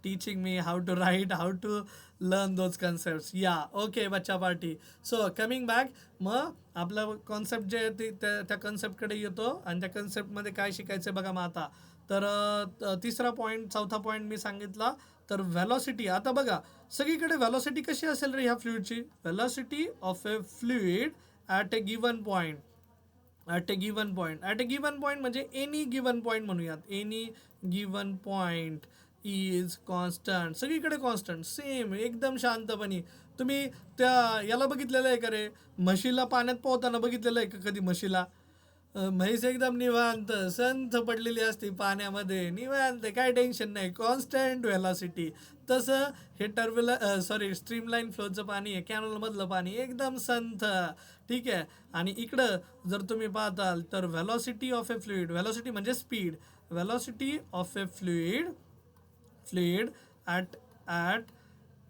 teaching me how to write, how to learn those concepts. Yeah, okay बच्चा party. So coming back, मग आपला concept जे आहे त्या कॉन्सेप्टकडे येतो आणि त्या कॉन्सेप्टमध्ये काय शिकायचं बघा. मग आता तर तिसरा पॉईंट, चौथा पॉईंट मी सांगितला, तर व्हेलॉसिटी. आता बघा, सगळीकडे व्हेलॉसिटी कशी असेल रे ह्या फ्लुइडची? Velocity of a fluid at a given point, at a given point म्हणजे एनी गिवन पॉईंट म्हणूयात. Any given point is constant. सगळीकडे कॉन्स्टंट, सेम, एकदम शांतपणे. तुम्ही त्या याला बघितलेलं आहे का रे, म्हशीला पाण्यात पोहताना बघितलेलं आहे का कधी? म्हशीला, म्हैस एकदम निवांत संथ पडलेली असते पाण्यामध्ये, निवांत, काय टेन्शन नाही, कॉन्स्टंट व्हेलॉसिटी. तसं हे स्ट्रीमलाईन फ्लोचं पाणी आहे, कॅनलमधलं पाणी एकदम संथ, ठीक आहे. आणि इकडं जर तुम्ही पाहताल तर velocity of a fluid, velocity म्हणजे speed, velocity of a fluid at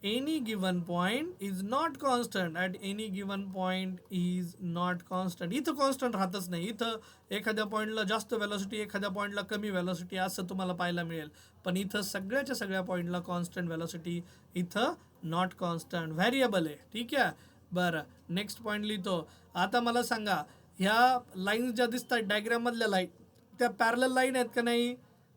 any given point is not constant. At any given point is not constant. इथं कॉन्स्टंट राहतच नाही. इथं एखाद्या पॉईंटला जास्त व्हेलॉसिटी, एखाद्या पॉईंटला कमी व्हेलॉसिटी असं तुम्हाला पाहायला मिळेल. पण इथं सगळ्याच्या सगळ्या पॉईंटला कॉन्स्टंट व्हेलॉसिटी, इथं नॉट कॉन्स्टंट, व्हेरिएबल आहे, ठीक आहे. बरं, नेक्स्ट पॉईंट लिहितो. आता मला सांगा, ह्या लाईन्स ज्या दिसतात डायग्राममधल्या लाईन, त्या पॅरलल लाईन आहेत का नाही?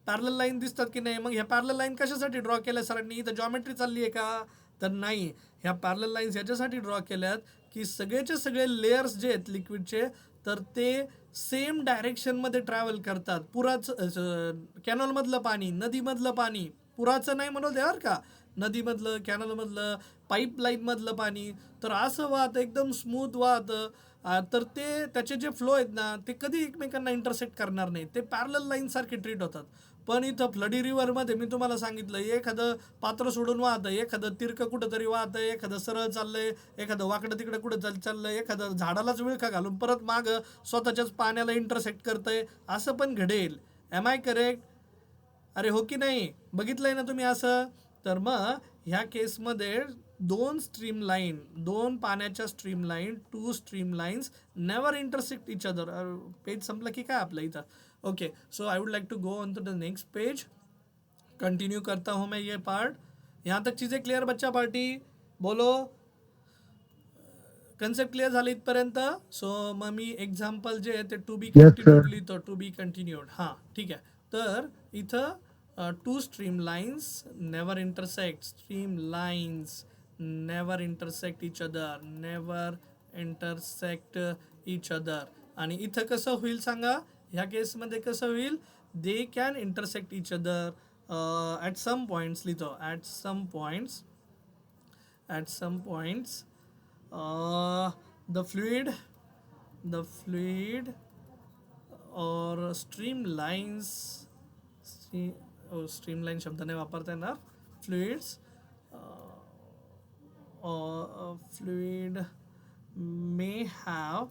पॅरलल लाईन दिसतात की नाही? मग ह्या पॅरलल लाईन कशासाठी ड्रॉ केल्या सरांनी? इथं जॉमेट्री चालली आहे का? तर नाही. ह्या पॅरलल लाईन्स ह्याच्यासाठी ड्रॉ केल्यात की सगळेचे सगळे लेयर्स जे आहेत लिक्विडचे, तर ते सेम डायरेक्शनमध्ये ट्रॅव्हल करतात. पुराचं, कॅनॉलमधलं पाणी, नदीमधलं पाणी, पुराचं नाही म्हणू द्या बरं का, नदीमधलं, कॅनलमधलं, पाईपलाईनमधलं पाणी, तर असं वाहतं, एकदम स्मूथ वाहतं. तर ते त्याचे जे फ्लो आहेत ना, ते कधी एकमेकांना इंटरसेक्ट करणार नाही, ते पॅरलल लाईनसारखे ट्रीट होतात. पण इथं फ्लडी रिव्हरमध्ये मी तुम्हाला सांगितलं, एखादं पात्र सोडून वाहतं, एखादं तिरकं कुठं तरी वाहतं, एखादं सरळ चाललंय, एखादं वाकडं तिकडं कुठं चाललंय, एखादं झाडालाच विळखा घालून परत मागं स्वतःच्याच पाण्याला इंटरसेक्ट करतंय, असं पण घडेल. Am I correct? अरे हो की नाही? बघितलंय ना तुम्ही असं? तर मग ह्या केसमध्ये दोन पाण्याच्या stream line, 2 stream lines never intersect each other. Page संपलं की काय आपलं इथं? Okay, so I would like to go on to the next page. Continue करता हूँ मैं ये पार्ट. यहाँ तक चीज़ें क्लियर बच्चा पार्टी? बोलो, कन्सेप्ट क्लिअर झाले इथपर्यंत? सो मग मी एक्झाम्पल जे आहे ते टू बी कंटिन्यूड लिहितो, टू बी कंटिन्यूड. हां, ठीक आहे. तर इथं 2 stream lines never intersect, stream lines never intersect each other, never intersect each other. आणि इथं कसं होईल सांगा? ह्या केसमध्ये कसं होईल? They can intersect each other at some points लिहितो, at some points the fluid or streamlines, streamline शब्द नाही वापरता येणार, fluids or fluid may have,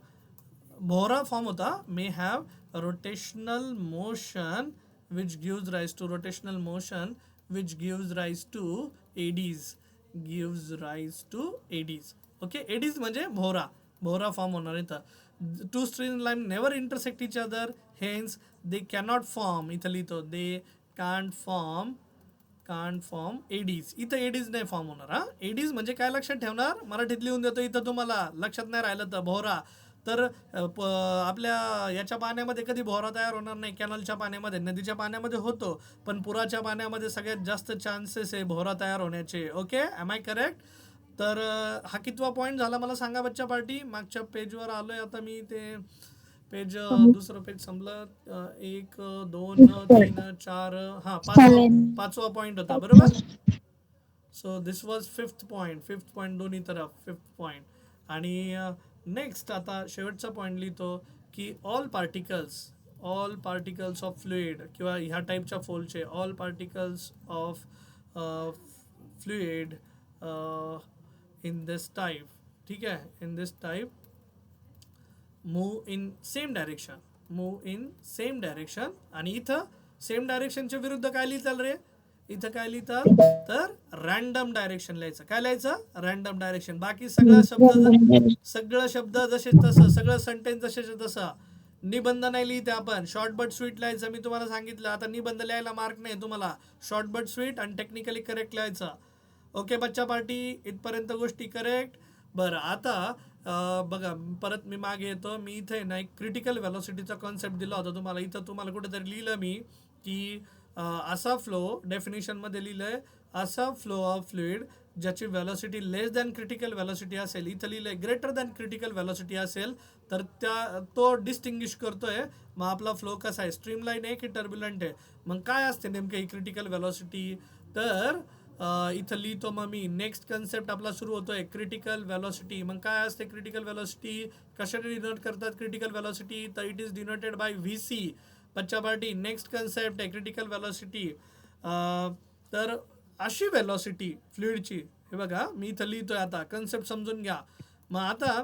Bohra form होता, may have rotational motion which gives rise to eddies. Gives rise to eddies. Okay, eddies म्हणजे भोवरा form होणार इथं. Two stream line never intersect each other, hence they cannot form. इथं लिहितो they can't form eddies. इथं eddies नाही form होणार. हा, एडीज म्हणजे काय लक्षात ठेवणार, मराठीत लिहून देतो इथं तुम्हाला, लक्षात नाही राहिलं तर भोवरा. तर आपल्या याच्या पाण्यामध्ये कधी भोवरा तयार होणार नाही, कॅनलच्या पाण्यामध्ये, नदीच्या पाण्यामध्ये होतो, पण पुराच्या पाण्यामध्ये सगळ्यात जास्त चान्सेस आहे भोवरा तयार होण्याचे. Okay, am I correct? तर हा कितवा पॉईंट झाला मला सांगा बच्चा पार्टी. मागच्या पेजवर आलोय आता मी, ते पेज दुसरं पेज संपलं. 1 2 3 4, हा पाचवा पॉईंट होता बरोबर. So this was fifth point दोन्ही तरफ फिफ्थ पॉईंट. आणि नेक्स्ट आता शेवटचा पॉईंट लिहितो की ऑल पार्टिकल्स ऑफ फ्लुइड किंवा ह्या टाईपच्या फोलचे, all particles of fluid in this type, ठीक आहे, in this type move in same direction. आणि इथं सेम डायरेक्शनच्या विरुद्ध काय लिहितात रे, इथं काय लिहितात तर रँडम डायरेक्शन लिहायचं. काय लिहायचं, रँडम डायरेक्शन. बाकी सगळं शब्द जसे तसं, सगळं सेंटेन्स जसेच्या तसं. निबंध नाही लिहिते आपण, शॉर्ट बट स्वीट लिहायचं. मी तुम्हाला सांगितलं आता निबंध लिहायला मार्क नाही तुम्हाला, शॉर्ट बट स्वीट आणि टेक्निकली करेक्ट लिहायचं. ओके बच्चा पार्टी, इथपर्यंत गोष्टी करेक्ट. बरं, आता बघा परत मी मागे येतो. मी इथे ना एक क्रिटिकल व्हेलॉसिटीचा कॉन्सेप्ट दिला होता तुम्हाला. इथं तुम्हाला कुठेतरी लिहिलं मी की असा फ्लो, डेफिनेशनमध्ये लिहिलं आहे असा फ्लो ऑफ फ्लुइड ज्याची velocity less than critical velocity असेल. इथं लिहिलं आहे ग्रेटर दॅन क्रिटिकल व्हेलॉसिटी असेल तर तो डिस्टिंग्विश करतोय. मग आपला फ्लो कसा आहे, स्ट्रीमलाईन आहे की टर्ब्युलंट आहे. मग काय असते नेमकं ही क्रिटिकल व्हेलॉसिटी, तर इथं लिहितो मग मी. नेक्स्ट कन्सेप्ट आपला सुरू होतोय क्रिटिकल व्हेलॉसिटी. मग काय असते क्रिटिकल व्हेलॉसिटी, कशाने डिनोट करतात क्रिटिकल व्हेलॉसिटी, तर it is denoted by VC. बच्चा पार्टी, नेक्स्ट कन्सेप्ट आहे क्रिटिकल व्हेलॉसिटी. तर अशी व्हेलॉसिटी फ्लुइडची, हे बघा मी इथं लिहितोय, आता कन्सेप्ट समजून घ्या. मग आता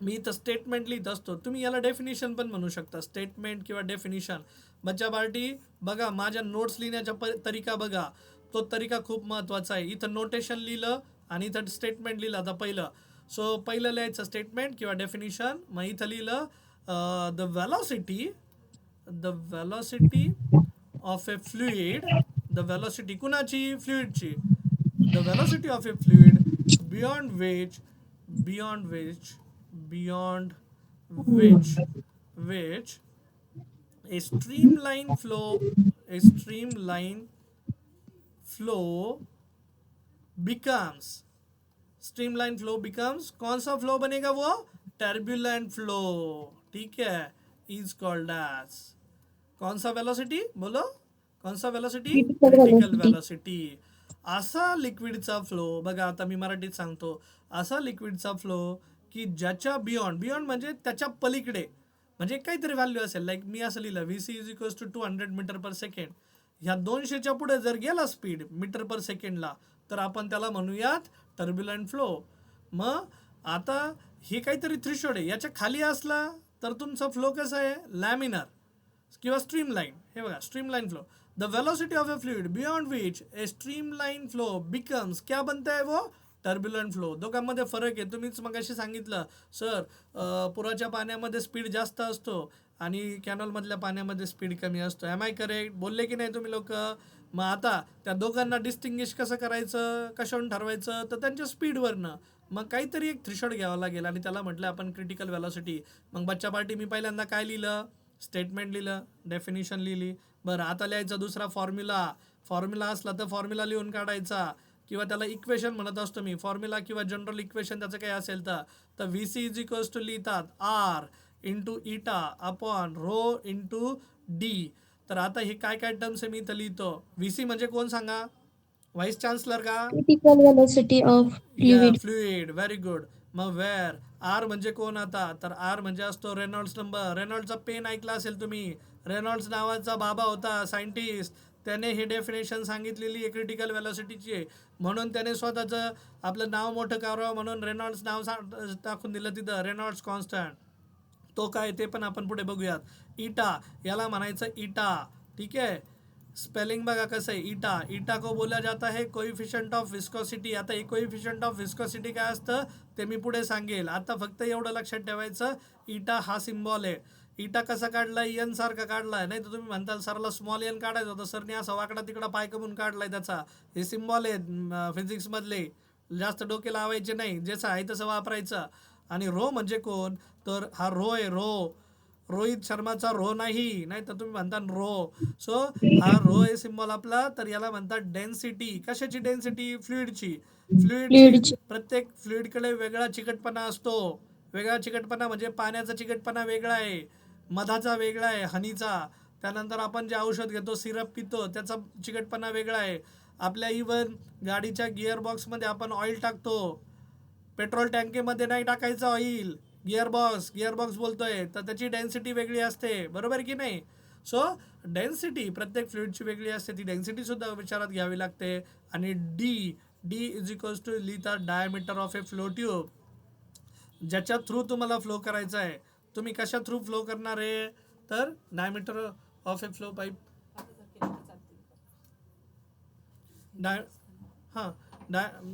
मी इथं स्टेटमेंट लिहित असतो, तुम्ही याला डेफिनेशन पण म्हणू शकता, स्टेटमेंट किंवा डेफिनेशन. बच्चा पार्टी बघा, माझ्या नोट्स लिहिण्याचा तरीका बघा, तो तरीका खूप महत्त्वाचा आहे. इथं नोटेशन लिहिलं आणि इथं स्टेटमेंट लिहिलं. आता पहिलं, सो पहिलं लिहायचं स्टेटमेंट किंवा डेफिनेशन. मग इथं लिहिलं the velocity of a fluid, the velocity कुणाची, फ्लुइडची. The velocity of a fluid beyond which a streamline flow becomes कौन सा फ्लो बनेगा वो, टर्बुलेंट फ्लो. ठीक है, इज कॉल्ड एज कौन सा वेलोसिटी, बोलो कौन सा वेलोसिटी, क्रिटिकल वेलोसिटी. असा लिक्विडचा फ्लो बघा, आता मी मराठीत सांगतो, असा लिक्विडचा फ्लो की ज्याच्या बियॉन्ड म्हणजे त्याच्या पलीकडे, म्हणजे काहीतरी व्हॅल्यू असेल. लाईक मी असं लिहिलं VC is equals to 200 metre per second. ह्या 200च्या पुढे जर गेला स्पीड मीटर पर सेकंडला तर आपण त्याला म्हणूयात टर्ब्युलंट फ्लो. मग आता हे काहीतरी थ्रेशोल्ड आहे, याच्या खाली असला तर तुमचा फ्लो कसा आहे, लॅमिनर किंवा स्ट्रीमलाईन. हे बघा streamline flow. The velocity of a fluid beyond which A streamline flow becomes, क्या बनता है वो, टर्ब्युलंट फ्लो. दोघांमध्ये फरक आहे. तुम्हीच मगाशी सांगितलं सर पुराच्या पाण्यामध्ये स्पीड जास्त असतो आणि कॅनॉलमधल्या पाण्यामध्ये स्पीड कमी असतो. एम आय करेक्ट, बोलले की नाही तुम्ही लोक. मग आता त्या दोघांना डिस्टिंग्विश कसं करायचं, कशावरून ठरवायचं, तर त्यांच्या स्पीडवरनं. मग काहीतरी एक थ्रेशोल्ड घ्यावा लागेल आणि त्याला म्हटलं आपण क्रिटिकल व्हेलॉसिटी. मग बच्चा पार्टी मी पहिल्यांदा काय लिहिलं, स्टेटमेंट लिहिलं, डेफिनेशन लिहिली. बरं, आता लिहायचा दुसरा फॉर्म्युला असला तर फॉर्म्युला लिहून काढायचा, किंवा त्याला इक्वेशन म्हणत असतो मी, फॉर्म्युला किंवा जनरल इक्वेशन त्याचं काही असेल तर VC इज इक्वल्स टू लिहितात R इंटू इटा अपॉन रो इंटू D. तर आता हे काय काय टर्म्स आहे मी इथं लिहितो. VC म्हणजे कोण सांगा, व्हाईस चान्सलर का, critical velocity of fluid. Very good. मग वेअर R म्हणजे कोण, आता तर R म्हणजे असतो रेनॉल्ड्स नंबर. रेनॉल्डचा पेन ऐकला असेल तुम्ही, रेनॉल्ड्स नावाचा बाबा होता सायंटिस्ट, त्याने हे डेफिनेशन सांगितलेली आहे क्रिटिकल व्हेलॉसिटीची. म्हणून त्याने स्वतःचं आपलं नाव मोठं करावं म्हणून रेनॉल्ड्स नाव टाकून दिलं तिथं, रेनॉल्ड्स कॉन्स्टंट. तो काय ते पण आपण पुढे बघूयात. इटा, याला म्हणायचं इटा. ठीक आहे, स्पेलिंग बघा कसं आहे. इटा, इटा को बोला जाता है कोइफिशियंट ऑफ विस्कोसिटी. आता हे कोइफिशियंट ऑफ विस्कोसिटी काय असतं ते मी पुढे सांगेल. आता फक्त एवढं लक्षात ठेवायचं, इटा हा सिम्बॉल आहे. इटा कसा काढलाय, एन सारखा काढलाय. नाही तर तुम्ही म्हणताल सरला स्मॉल एन काढायचं होतं, सरने असा वाकडा तिकडा पाय कमून काढलाय त्याचा. हे सिम्बॉल आहेत फिजिक्स मधले, जास्त डोके लावायचे नाही, जसं आहे तसं वापरायचं. आणि रो म्हणजे कोण, तर हा रो आहे. रोहित शर्माचा रो नाही, नाही तर तुम्ही म्हणता रो. सो हा रो आहे सिम्बॉल आपला. तर याला म्हणतात डेन्सिटी. कशाची डेन्सिटी, फ्लुइडची. फ्लुइडची. Fluid. प्रत्येक फ्लुइडकडे वेगळा चिकटपणा असतो. वेगळा चिकटपणा म्हणजे पाण्याचा चिकटपणा वेगळा आहे, मधाचा वेगळा आहे, हनीचा. त्यानंतर आपण जे औषध घेतो, सिरप पितो, त्याचा चिकटपणा वेगळा आहे. आपल्या इवन गाडीच्या गिअर बॉक्समध्ये आपण ऑइल टाकतो, पेट्रोल टँकीमध्ये नाही टाकायचं ऑइल. गिअरबॉक्स बोलतोय, तर त्याची डेन्सिटी वेगळी असते, बरोबर की नाही. सो डेन्सिटी प्रत्येक फ्लुइडची वेगळी असते, ती डेन्सिटी सुद्धा विचारात घ्यावी लागते. आणि डी इज इक्वल्स टू लिहितात diameter of a flow tube, ज्याच्या थ्रू तुम्हाला फ्लो करायचा आहे. तुम्ही कशा थ्रू फ्लो करणार आहे, तर diameter of a flow pipe.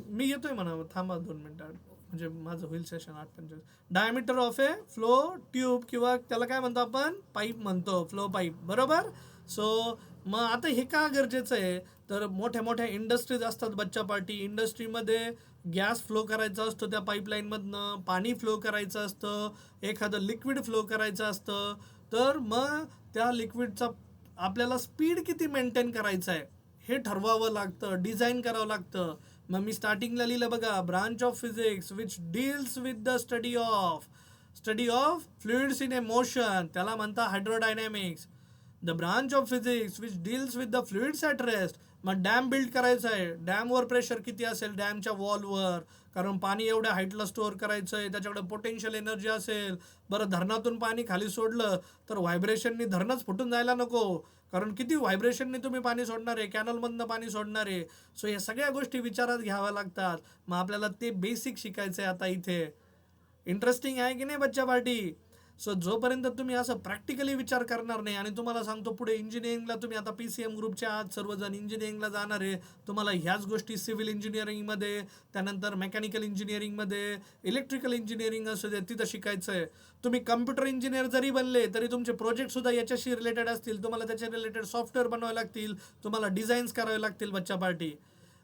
मी येतोय म्हणा, थांबा 2 मिनिटं, म्हणजे माझं होईल session 8:25. Diameter of a flow tube, किंवा त्याला काय म्हणतो आपण, पाईप म्हणतो, फ्लो पाईप, बरोबर. सो मग आता हे का गरजेचं आहे, तर मोठ्या मोठ्या इंडस्ट्रीज असतात बच्चा पार्टी. इंडस्ट्रीमध्ये गॅस फ्लो करायचा असतो त्या पाईपलाईनमधनं, पाणी फ्लो करायचं असतं, एखादं लिक्विड फ्लो करायचं असतं. तर मग त्या लिक्विडचा आपल्याला स्पीड किती मेंटेन करायचं आहे हे ठरवावं लागतं, डिझाईन करावं लागतं. मग मी स्टार्टिंगला लिहिलं बघा, branch of physics which deals with the study of fluids in a motion, त्याला म्हणतात hydrodynamics. The branch of physics which deals with the fluids at rest. मग डॅम बिल्ड करायचं आहे, डॅमवर प्रेशर किती असेल, डॅमच्या वॉलवर, कारण पाणी एवढ्या हाईटला स्टोअर करायचं आहे, त्याच्याकडे पोटेन्शियल एनर्जी असेल. बरं, धरणातून पाणी खाली सोडलं तर व्हायब्रेशननी धरणच फुटून जायला नको, कारण किती व्हायब्रेशननी तुम्ही पाणी सोडणार आहे, कॅनलमधनं पाणी सोडणार आहे. सो या सगळ्या गोष्टी विचारात घ्याव्या लागतात. मग आपल्याला ते बेसिक शिकायचं आहे आता इथे. इंटरेस्टिंग आहे की नाही बच्चा पार्टी. सो जोपर्यंत तुम्ही असं प्रॅक्टिकली विचार करणार नाही, आणि तुम्हाला सांगतो पुढे इंजिनिअरिंगला तुम्ही आता PCM ग्रुपच्या आज सर्वजण इंजिनिअरिंगला जाणार आहे, तुम्हाला ह्याच गोष्टी सिव्हिल इंजिनिअरिंगमध्ये, त्यानंतर मेकॅनिकल इंजिनिअरिंगमध्ये, इलेक्ट्रिकल इंजिनिअरिंग असू दे, तिथं शिकायचं आहे. तुम्ही कम्प्युटर इंजिनियर जरी बनले तरी तुमचे प्रोजेक्टसुद्धा याच्याशी रिलेटेड असतील, तुम्हाला त्याच्या रिलेटेड सॉफ्टवेअर बनवावे लागतील, तुम्हाला डिझाईन्स करावे लागतील बच्चा पार्टी.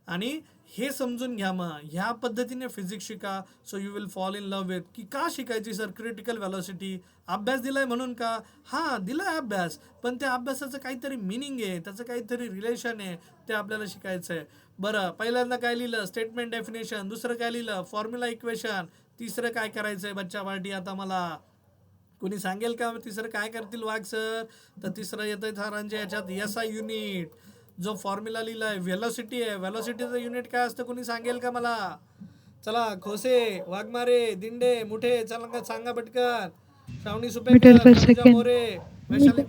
आणि हे समजून घ्या, मग ह्या पद्धतीने फिजिक्स शिका. So you will fall in love with. की का शिकायची सर क्रिटिकल व्हेलॉसिटी, अभ्यास दिलाय म्हणून का, हां दिलाय अभ्यास, पण त्या अभ्यासाचं काहीतरी मिनिंग आहे, त्याचं काहीतरी रिलेशन आहे, ते आपल्याला शिकायचं आहे. बरं, पहिल्यांदा काय लिहिलं, स्टेटमेंट डेफिनेशन. दुसरं काय लिहिलं, फॉर्म्युला इक्वेशन. तिसरं काय करायचं आहे बच्चा पार्टी, आता मला कोणी सांगेल का तिसरं काय करतील वाघ सर, तर तिसरं येतं सरांच्या याच्यात SI युनिट. जो फॉर्म्युला लिहिलाय व्हेलॉसिटी आहे, व्हेलॉसिटीचं युनिट काय असतं कोणी सांगेल का मला. चला, खोसे, वाघमारे, दिंडे, मुठे, चला का सांगा पटकन. Shravani metre per Supekar, second. More, Vaishali.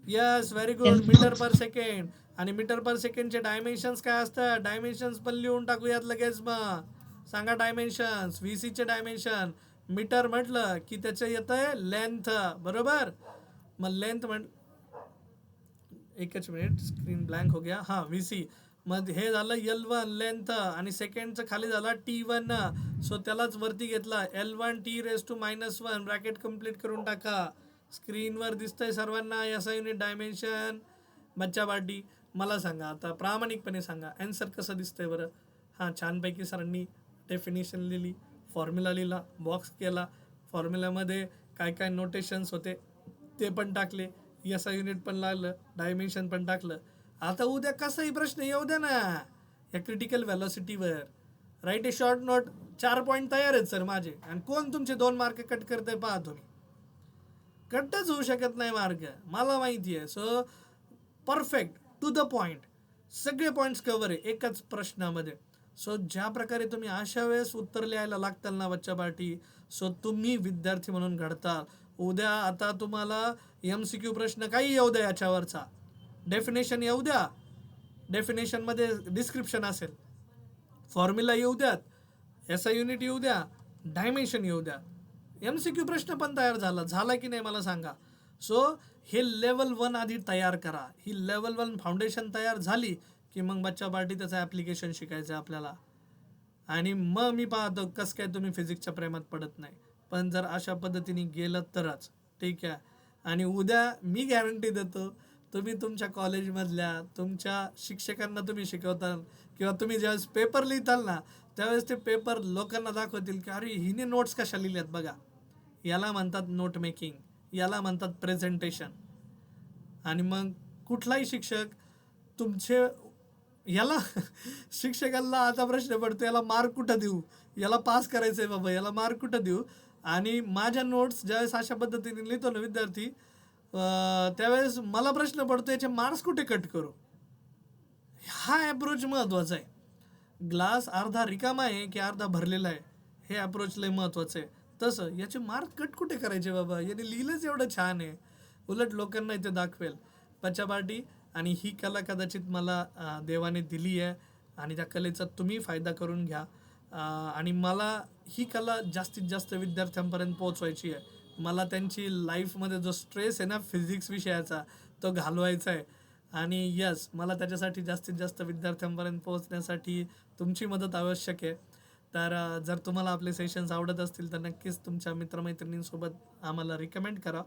Yes, very good. Metre per second. आणि मीटर पर सेकंडचे डायमेन्शन्स काय असतात, डायमेन्शन्स पण लिहून टाकूयात लगेच. मग सांगा डायमेन्शन्स. VCचे डायमेन्शन. मीटर म्हटलं की त्याचं येतंय लेंथ, बरोबर. मग लेंथ एकच मिनिट, स्क्रीन ब्लँक हो गया. हां, VC. मग हे झालं L1 लेंथ, आणि सेकंडचं खाली झाला T1. सो त्यालाच वरती घेतला, L1 T⁻⁻1. ब्रॅकेट कम्प्लीट करून टाका. स्क्रीनवर दिसतंय सर्वांना SI युनिट डायमेन्शन. बच्चा पार्टी मला सांगा आता, प्रामाणिकपणे सांगा, आन्सर कसं दिसतंय बरं. हां, छानपैकी सरांनी डेफिनेशन लिहिली, फॉर्म्युला लिहिला, बॉक्स केला, फॉर्म्युल्यामध्ये काय काय नोटेशन्स होते ते पण टाकले, SI युनिट पण लागलं, डायमेन्शन पण टाकलं. आता उद्या कसाही प्रश्न येऊ द्या ना या क्रिटिकल व्हेलॉसिटीवर, write a short note. 4 point तयार आहेत सर माझे, आणि कोण तुमचे 2 मार्क कट करतंय पहा तुम्ही. कटच होऊ शकत नाही मार्क, मला माहिती आहे. So perfect, to the point, सगळे पॉईंट्स कव्हर आहे एकच प्रश्नामध्ये. सो ज्या प्रकारे तुम्ही अशा वेळेस उत्तर लिहायला लागताल ना बच्चा पार्टी, सो तुम्ही विद्यार्थी म्हणून घडताल. उद्या आता तुम्हाला MCQ प्रश्न काही येऊ द्या, याच्यावरचा डेफिनेशन येऊ द्या, डेफिनेशनमध्ये डिस्क्रिप्शन असेल, फॉर्म्युला येऊ द्यात, SI युनिट येऊ द्या, डायमेन्शन येऊ द्या, MCQ प्रश्न पण तयार झाला की नाही मला सांगा. सो हे लेवल 1 आधी तयार करा. ही लेवल 1 फाउंडेशन तयार झाली की मग बच्चा पार्टी त्याचं ॲप्लिकेशन शिकायचं आपल्याला. आणि मग मी पाहतो कसं काय तुम्ही फिजिक्सच्या प्रेमात पडत नाही. पण जर अशा पद्धतीने गेलं तरच ठीक आहे. आणि उद्या मी गॅरंटी देतो, तुम्ही तुमच्या कॉलेजमधल्या तुमच्या शिक्षकांना तुम्ही शिकवताल किंवा तुम्ही ज्यावेळेस पेपर लिहिताल ना, त्यावेळेस ते पेपर लोकांना दाखवतील की अरे हिने नोट्स कशा लिहिल्यात बघा. याला म्हणतात नोट मेकिंग, याला म्हणतात प्रेझेंटेशन. आणि मग कुठलाही शिक्षक तुमचे याला शिक्षकांना आता प्रश्न पडतो, याला मार्क कुठं देऊ, याला पास करायचं आहे बाबा, याला मार्क कुठं देऊ. आणि माझ्या नोट्स ज्यावेळेस अशा पद्धतीने लिहितो ना विद्यार्थी, त्यावेळेस मला प्रश्न पडतो याचे मार्क्स कुठे कट करू. हा ॲप्रोच महत्त्वाचा आहे. ग्लास अर्धा रिकामा आहे की अर्धा भरलेला आहे, हे अप्रोच लय महत्त्वाचं आहे. तसं याचे मार्क कट कुठे करायचे बाबा, याने लिहिलंच एवढं छान आहे, उलट लोकांना इथे दाखवेल. बच्चा पार्टी आणि ही कला कदाचित मला देवाने दिली आहे आणि त्या कलेचा तुम्ही फायदा करून घ्या. आणि मला ही कला जास्तीत जास्त विद्यार्थ्यांपर्यंत पोहोचवायची आहे. मला त्यांची लाईफमध्ये जो स्ट्रेस आहे ना फिजिक्स विषयाचा, तो घालवायचा आहे. आणि यस, मला त्याच्यासाठी जास्तीत जास्त विद्यार्थ्यांपर्यंत पोहोचण्यासाठी तुमची मदत आवश्यक आहे. तर जर तुम्हाला आपले सेशन्स आवडत असतील तर नक्कीच तुमच्या मित्रमैत्रिणींसोबत आम्हाला रिकमेंड करा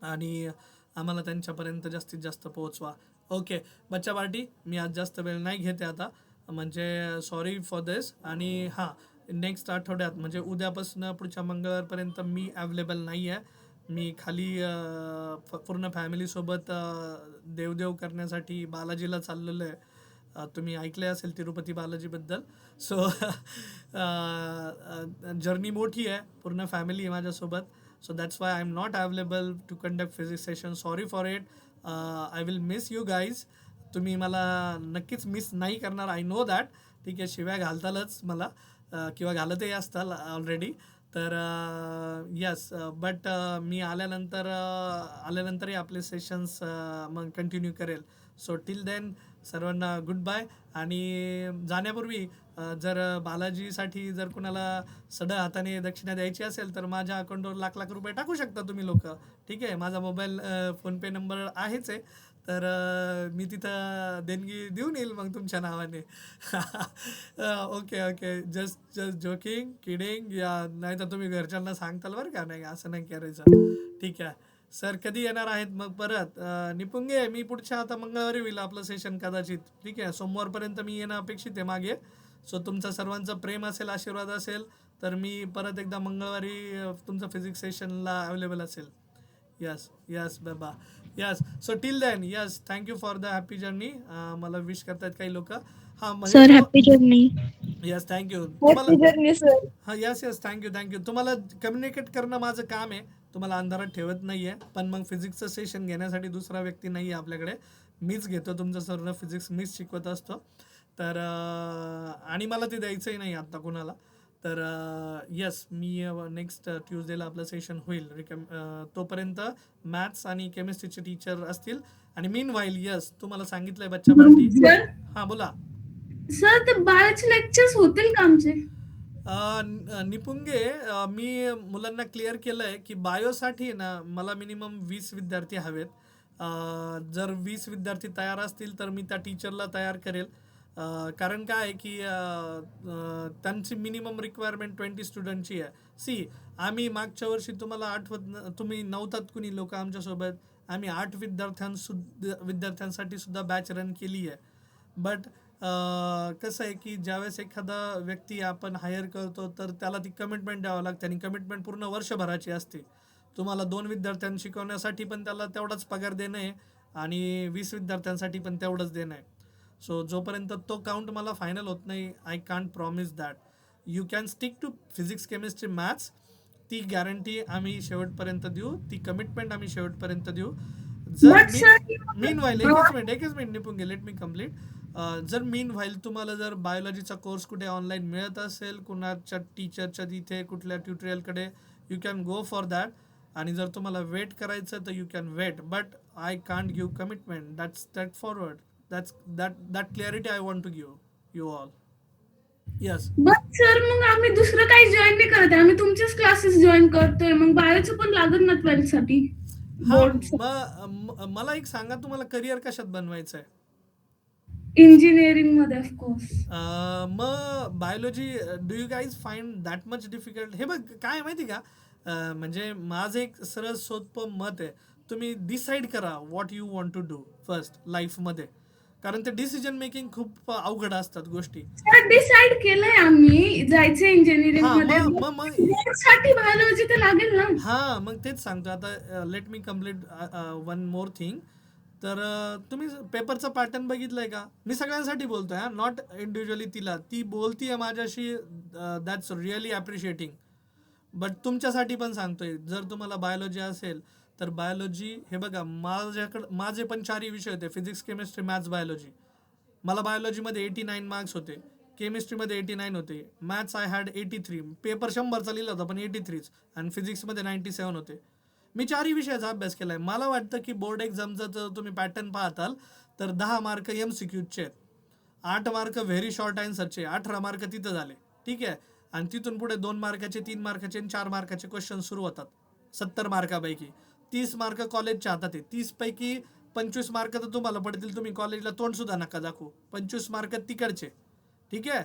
आणि आम्हाला त्यांच्यापर्यंत जास्तीत जास्त पोहोचवा. ओके बच्चा पार्टी, मी आज जास्त वेळ नाही घेते आता, म्हणजे सॉरी फॉर दिस. आणि हां, नेक्स्ट आठवड्यात म्हणजे उद्यापासून पुढच्या मंगळवारपर्यंत मी अवेलेबल नाही आहे. मी खाली पूर्ण फॅमिलीसोबत देवदेव करण्यासाठी बालाजीला चाललेलो आहे. तुम्ही ऐकले असेल तिरुपती बालाजीबद्दल. सो जर्नी मोठी आहे, पूर्ण फॅमिली आहे माझ्यासोबत. So that's why I am not available to conduct physics session. Sorry for it. I will miss you guys. तुम्ही मला नक्कीच मिस नाही करणार, आय नो दॅट. ठीक आहे, शिव्या घालतालच मला किंवा घालतही असताल ऑलरेडी. तर यस, बट मी आल्यानंतरही आपले सेशन्स मग कंटिन्यू करेल. सो टिल देन सर्वांना गुड बाय. आणि जाण्यापूर्वी जर बालाजीसाठी जर कुणाला सडा हाताने दक्षिणा द्यायची असेल तर माझ्या अकाउंटवर लाख लाख रुपये टाकू शकता तुम्ही लोक. ठीक आहे, माझा मोबाईल फोनपे नंबर आहेच आहे. तर मी तिथं देणगी देऊन येईल मग तुमच्या नावाने. Okay okay, just joking, kidding. या नाही तर तुम्ही घरच्यांना सांगताल बरं का, नाही असं नाही करायचं. ठीक आहे सर, कधी येणार आहेत मग परत? निपुंगे, मी पुढच्या आता मंगळवारी होईल आपलं सेशन कदाचित. ठीक आहे, सोमवारपर्यंत मी येणं अपेक्षित आहे मागे. सो तुमचं सर्वांचं प्रेम असेल, आशीर्वाद असेल तर मी परत एकदा मंगळवारी तुमचं फिजिक्स सेशनला अवेलेबल असेल. यस यस बाबा, yes. So till then yes, thank you for the happy journey. मला विश करतायत काही लोक. हां sir happy journey. Yes, thank you happy तुम्हाला. Journey sir. हां यस यस, थँक्यू. तुम्हाला कम्युनिकेट करणं माझं काम आहे, तुम्हाला अंधारात ठेवत नाही आहे. पण मग फिजिक्सचं सेशन घेण्यासाठी दुसरा व्यक्ती नाही आहे आपल्याकडे, मीच घेतो तुमचं सर्व फिजिक्स, मीच शिकवत असतो. तर आणि मला ते द्यायचंही नाही आत्ता कुणाला. तर यस, मी नेक्स्ट ट्यूजडेला आपलं सेशन होईल. तोपर्यंत मॅथ्स आणि केमिस्ट्रीचे टीचर असतील. आणि मीन व्हाईल यस, तुम्हाला सांगितलंय बच्चा पार्टी. हां बोला. सर ते बायोचे लेक्चर्स होतील का आमचे? निपुंगे, मी मुलांना क्लिअर केलं आहे की बायोसाठी ना मला मिनिमम 20 विद्यार्थी हवेत. जर 20 विद्यार्थी तयार असतील तर मी त्या टीचरला तयार करेल. कारण काय आहे की त्यांची मिनिमम रिक्वायरमेंट 20 स्टुडंटची आहे. सी, आम्ही मागच्या वर्षी तुम्हाला तुम्ही नव्हतात कुणी लोक आमच्यासोबत, आम्ही 8 विद्यार्थ्यांसाठी सुद्धा बॅच रन केली आहे. बट कसं आहे की ज्यावेळेस एखादा व्यक्ती आपण हायर करतो तर त्याला ती कमिटमेंट द्यावं लागते आणि कमिटमेंट पूर्ण वर्षभराची असते. तुम्हाला 2 विद्यार्थ्यांना शिकवण्यासाठी पण त्याला तेवढाच पगार देणं आहे आणि 20 विद्यार्थ्यांसाठी पण तेवढंच देणं आहे. सो जोपर्यंत तो काउंट मला फायनल होत नाही, I can't promise that. You can stick to physics, chemistry, maths. ती गॅरंटी आम्ही शेवटपर्यंत देऊ, ती कमिटमेंट आम्ही शेवटपर्यंत देऊ. जर मीन व्हाईल, एकच मिनिट निपुंगे, लेट मी कम्प्लीट. जर मीन व्हाईल तुम्हाला जर बायोलॉजीचा कोर्स कुठे ऑनलाईन मिळत असेल, कुणाच्या टीचरच्या तिथे कुठल्या ट्युटोरियलकडे, you can go for that. आणि जर तुम्हाला वेट करायचं तर you can wait, but I can't give commitment. That's straight forward. That clarity I want to give you all. Yes. But sir मग आम्ही दुसरं काही जॉईन नाही करत आहे, आम्ही तुमचेच क्लासेस जॉईन करतोय. मग बायोचं पण लागत ना 12th साठी. हा बोर्ड मला एक सांगा, तुम्हाला करिअर कशात बनवायचं आहे? इंजिनिअरिंग मध्ये ऑफकोर्स. मग biology do you guys find that much difficult? हे बघ काय आहे माहिती का, म्हणजे माझं एक सरळ सोपं मत आहे, तुम्ही डिसाईड करा what you want to do first लाईफमध्ये, कारण ते डिसिजन मेकिंग खूप अवघड असतात गोष्टी. डिसाइड केलंय आम्ही जायचं इंजिनिअरिंग हां मध्ये. मग मग मग साठी बायोलॉजी तर लागेल ना. हां मग तेच सांगतो आता. Late me complete one more thing. तर तुम्ही पेपरचं पॅटर्न बघितलंय का? मी सगळ्यांसाठी बोलतोय हा, नॉट इंडिव्हिज्युअली. ती बोलतीये माझ्याशी, दॅट्स रिअली ॲप्रिशिएटिंग. बट तुमच्यासाठी पण सांगतोय, जर तुम्हाला बायोलॉजी असेल तर बायोलॉजी, हे बघा माझे पण 4ही विषय होते, फिजिक्स, केमिस्ट्री, मॅथ्स, बायोलॉजी. मला बायोलॉजीमध्ये 89 मार्क्स होते, केमिस्ट्रीमध्ये 89 होते, मॅथ्स आय हॅड 83, पेपर 100चा लिहिला होता पण 83च, आणि फिजिक्समध्ये 97 होते. मी 4ही विषयाचा अभ्यास केला आहे. मला वाटतं की बोर्ड एक्झामचा जर तुम्ही पॅटर्न पाहताल तर 10 मार्क MCQचे आहेत, 8 मार्क व्हेरी शॉर्ट आन्सरचे, 18 मार्क तिथं झाले, ठीक आहे. आणि तिथून पुढे 2 मार्काचे, 3 मार्काचे आणि 4 मार्काचे क्वेश्चन सुरू होतात 70 मार्कापैकी. 30 मार्क कॉलेजच्या हातात आहे. 30 पैकी 25 मार्क तर तुम्हाला पडतील, तुम्ही कॉलेजला तोंड सुद्धा नका दाखवू. 25 मार्क तिकडचे, ठीक आहे.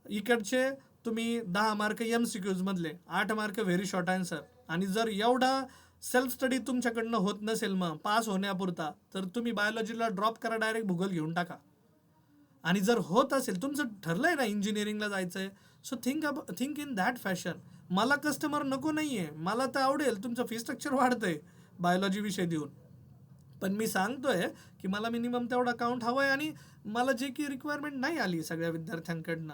इकडचे तुम्ही 10 मार्क MCQज मधले, 8 मार्क व्हेरी शॉर्ट आन्सर. आणि जर एवढा सेल्फ स्टडी तुमच्याकडनं होत नसेल मग पास होण्यापुरता, तर तुम्ही बायोलॉजीला ड्रॉप करा, डायरेक्ट भूगोल घेऊन टाका. आणि जर होत असेल, तुमचं ठरलंय ना इंजिनिअरिंगला जायचंय, so think in that fashion. मला कस्टमर नको नाहीये, मला तर आवडेल, तुमचं फी स्ट्रक्चर वाढतंय बायोलॉजी विषय देऊन, पण मी सांगतोय की मला मिनिमम तेवढा अकाउंट हवं आहे, आणि मला जे की रिक्वायरमेंट नाही आली सगळ्या विद्यार्थ्यांकडनं.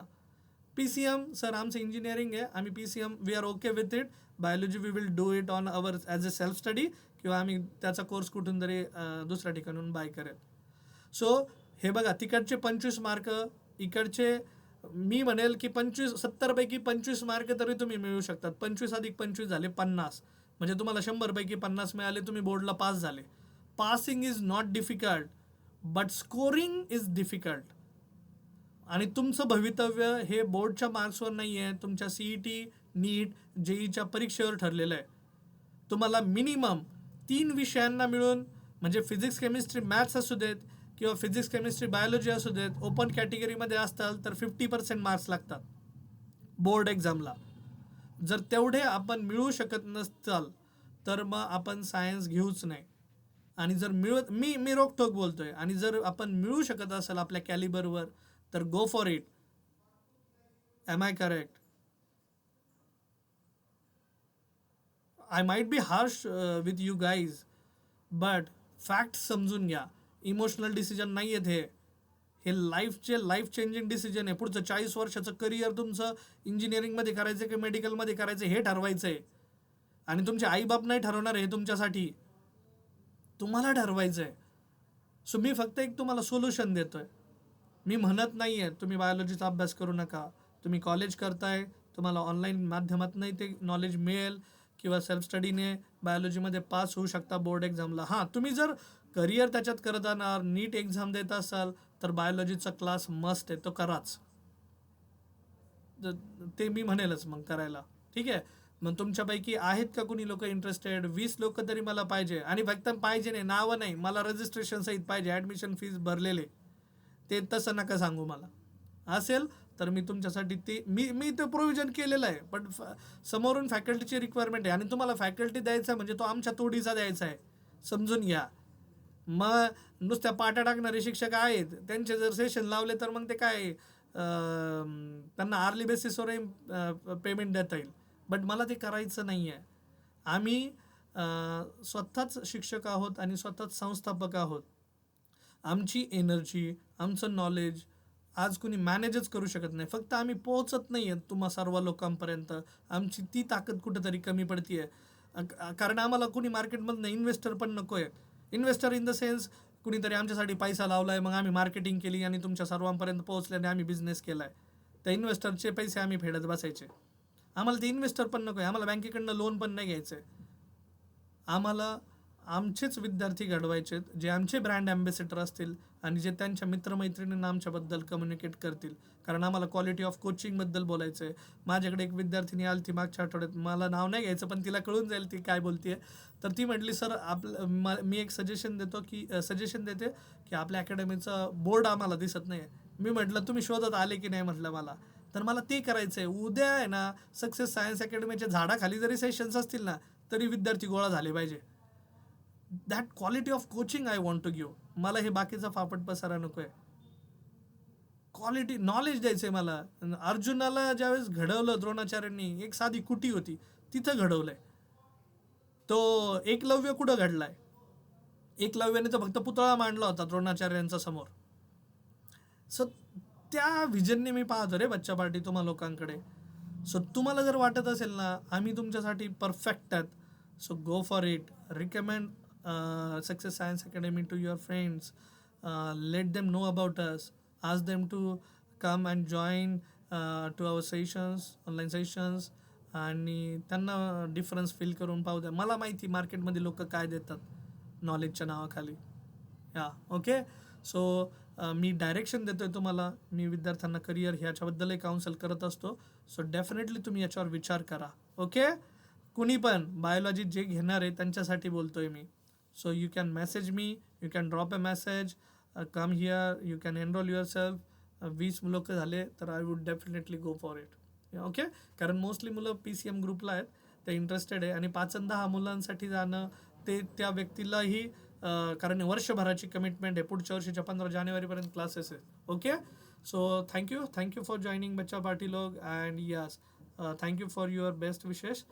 PCM सर आमचं इंजिनिअरिंग आहे, आम्ही PCM we are okay with it. Biology we will do it on our as a self study, किंवा आम्ही त्याचा कोर्स कुठून तरी दुसऱ्या ठिकाणून बाय करेल. सो हे बघा, तिकडचे 25 मार्क, इकडचे मी म्हणेल की 70 पैकी 25 मार्क तरी तुम्ही मिळवू शकतात. 25 अधिक 25 झाले 50, म्हणजे तुम्हाला 100 पैकी 50 मिळाले, तुम्ही बोर्डला पास झाले. Passing is not difficult, but scoring is difficult. आणि तुमचं भवितव्य हे बोर्डच्या मार्क्सवर नाही आहे, तुमच्या CET, नीट, JEEच्या परीक्षेवर ठरलेलं आहे. तुम्हाला मिनिमम 3 विषयांना मिळून, म्हणजे फिजिक्स, केमिस्ट्री, मॅथ्स असू देत किंवा फिजिक्स, केमिस्ट्री, बायोलॉजी असू देत, ओपन कॅटेगरीमध्ये असताल तर 50% मार्क्स लागतात बोर्ड एक्झामला. जर तेवढे आपण मिळवू शकत नसाल तर मग आपण सायन्स घेऊच नाही. आणि जर मी रोखठोक बोलतोय, आणि जर आपण मिळवू शकत असाल आपल्या कॅलिबरवर तर go for it. Am I correct? I might be harsh with you guys, but fact समजून घ्या. इमोशनल डिसिजन नाही आहेत हे लाईफ चेंजिंग डिसिजन आहे. पुढचं 40 वर्षाचं करिअर तुमचं इंजिनिअरिंगमध्ये करायचं की मेडिकलमध्ये करायचं हे ठरवायचं आहे. आणि तुमचे आईबाप नाही ठरवणार हे तुमच्यासाठी, तुम्हाला ठरवायचं आहे. सो मी फक्त एक तुम्हाला सोल्युशन देतोय. मी म्हणत नाही आहे तुम्ही बायोलॉजीचा अभ्यास करू नका. तुम्ही कॉलेज करताय, तुम्हाला ऑनलाईन माध्यमातूनही ते नॉलेज मिळेल, किंवा सेल्फ स्टडीने बायोलॉजीमध्ये पास होऊ शकता बोर्ड एक्झामला. हां, तुम्ही जर करिअर त्याच्यात करत आणणार, नीट एक्झाम देत असाल तर बायोलॉजीचा क्लास मस्ट आहे, तो कराच. ते मी म्हणेलच मग करायला, ठीक आहे. मग तुमच्यापैकी आहेत का कुणी लोक इंटरेस्टेड? 20 लोक तरी मला पाहिजे. आणि फक्त पाहिजे नाही, नावं नाही, मला रजिस्ट्रेशन सहित पाहिजे, ॲडमिशन फीस भरलेले. ते तसं नका सांगू मला. असेल तर मी तुमच्यासाठी ते मी ते प्रोव्हिजन केलेलं आहे, पण समोरून फॅकल्टीची रिक्वायरमेंट आहे, आणि तुम्हाला फॅकल्टी द्यायचा आहे म्हणजे तो आमच्या तोडीचा द्यायचा आहे, समजून घ्या. मग नुसत्या पाट्या टाकणारे शिक्षक आहेत, त्यांचे जर सेशन लावले तर मग ते काय त्यांना आर्ली बेसिसवर पेमेंट देता येईल, बट मला ते करायचं नाही आहे. आम्ही स्वतःच शिक्षक आहोत आणि स्वतःच संस्थापक आहोत. आमची एनर्जी, आमचं नॉलेज आज कुणी मॅनेजच करू शकत नाही. फक्त आम्ही पोहोचत नाही आहेत तुम्हा सर्व लोकांपर्यंत. आमची ती ताकद कुठेतरी कमी पडती आहे, कारण आम्हाला कुणी मार्केटमधनं इन्व्हेस्टर पण नको आहे. इन्व्हेस्टर इन द सेन्स कुणीतरी आमच्यासाठी पैसा लावला आहे, मग आम्ही मार्केटिंग केली आणि तुमच्या सर्वांपर्यंत पोहोचल्याने आम्ही बिझनेस केला आहे. त्या इन्व्हेस्टरचे पैसे आम्ही फेडत बसायचे. आम्हाला ते इन्व्हेस्टर पण नको आहे, आम्हाला बँकेकडनं लोन पण नाही घ्यायचं आहे. आम्हाला आमचेच विद्यार्थी घडवायचे जे आमचे ब्रँड ॲम्बेसेडर असतील, आणि जे त्यांच्या मित्रमैत्रिणींना आमच्याबद्दल कम्युनिकेट करतील, कारण आम्हाला क्वालिटी ऑफ कोचिंगबद्दल बोलायचं आहे. माझ्याकडे एक विद्यार्थिनी आली ती मागच्या आठवड्यात, मला नाव नाही घ्यायचं पण तिला कळून जाईल ती काय बोलते. तर ती म्हटली सर मी एक सजेशन देते की आपल्या अकॅडमीचं बोर्ड आम्हाला दिसत नाही. मी म्हटलं तुम्ही शोधत आले की नाही म्हटलं मला, तर मला ते करायचं आहे. उद्या आहे ना सक्सेस सायन्स अकॅडमीच्या झाडाखाली जरी सेशन्स असतील ना तरी विद्यार्थी गोळा झाले पाहिजे. That quality of coaching I want to give. मला हे बाकीचा फापट पसारा नको आहे. क्वालिटी नॉलेज द्यायचं आहे मला. अर्जुनाला ज्यावेळेस घडवलं द्रोणाचार्यांनी, एक साधी कुटी होती तिथं घडवलंय. तो एकलव्य कुठं घडलाय? एकलव्याने तर फक्त पुतळा मांडला होता द्रोणाचार्यांचा समोर. सो त्या व्हिजनने मी पाहतो रे बच्चा पार्टी तुम्हा लोकांकडे. सो तुम्हाला जर वाटत असेल ना आम्ही तुमच्यासाठी परफेक्ट आहेत, so go for it. Recommend success science academy to your friends. Let them know about us. Ask them to come and join to our sessions, online sessions, आणि त्यांना डिफरन्स फील करून पाहू द्या. मला माहिती मार्केटमध्ये लोक काय देतात नॉलेजच्या नावाखाली. या ओके. सो मी डायरेक्शन देतो आहे तुम्हाला. मी विद्यार्थ्यांना करिअर ह्याच्याबद्दलही काउन्सिल करत असतो. सो डेफिनेटली तुम्ही याच्यावर विचार करा. ओके. कुणी पण बायोलॉजी जे घेणार आहे त्यांच्यासाठी बोलतो आहे मी. So you can message me, you can drop a message, come here, you can enrol yourself. 20 लोक झाले तर I would definitely go for it. Okay. कारण मोस्टली मुलं PCM ग्रुपला आहेत, ते इंटरेस्टेड आहे. आणि 5 आणि 10 मुलांसाठी जाणं ते त्या व्यक्तीलाही, कारण वर्षभराची कमिटमेंट आहे. पुढच्या वर्षीच्या 15 जानेवारीपर्यंत क्लासेस आहेत. Okay. So thank you for joining बच्चा पार्टी लोग. And yes, thank you for your best wishes.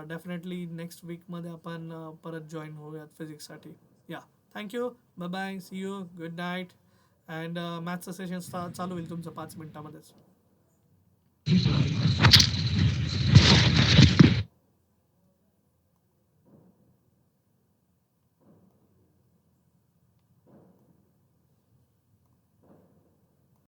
Definitely next वीकमध्ये आपण परत जॉईन होऊयात फिजिक्ससाठी. या thank you. Bye bye. See you. Good night. And मॅथचं सेशन चालू होईल तुमचं 5 मिनिटामध्येच.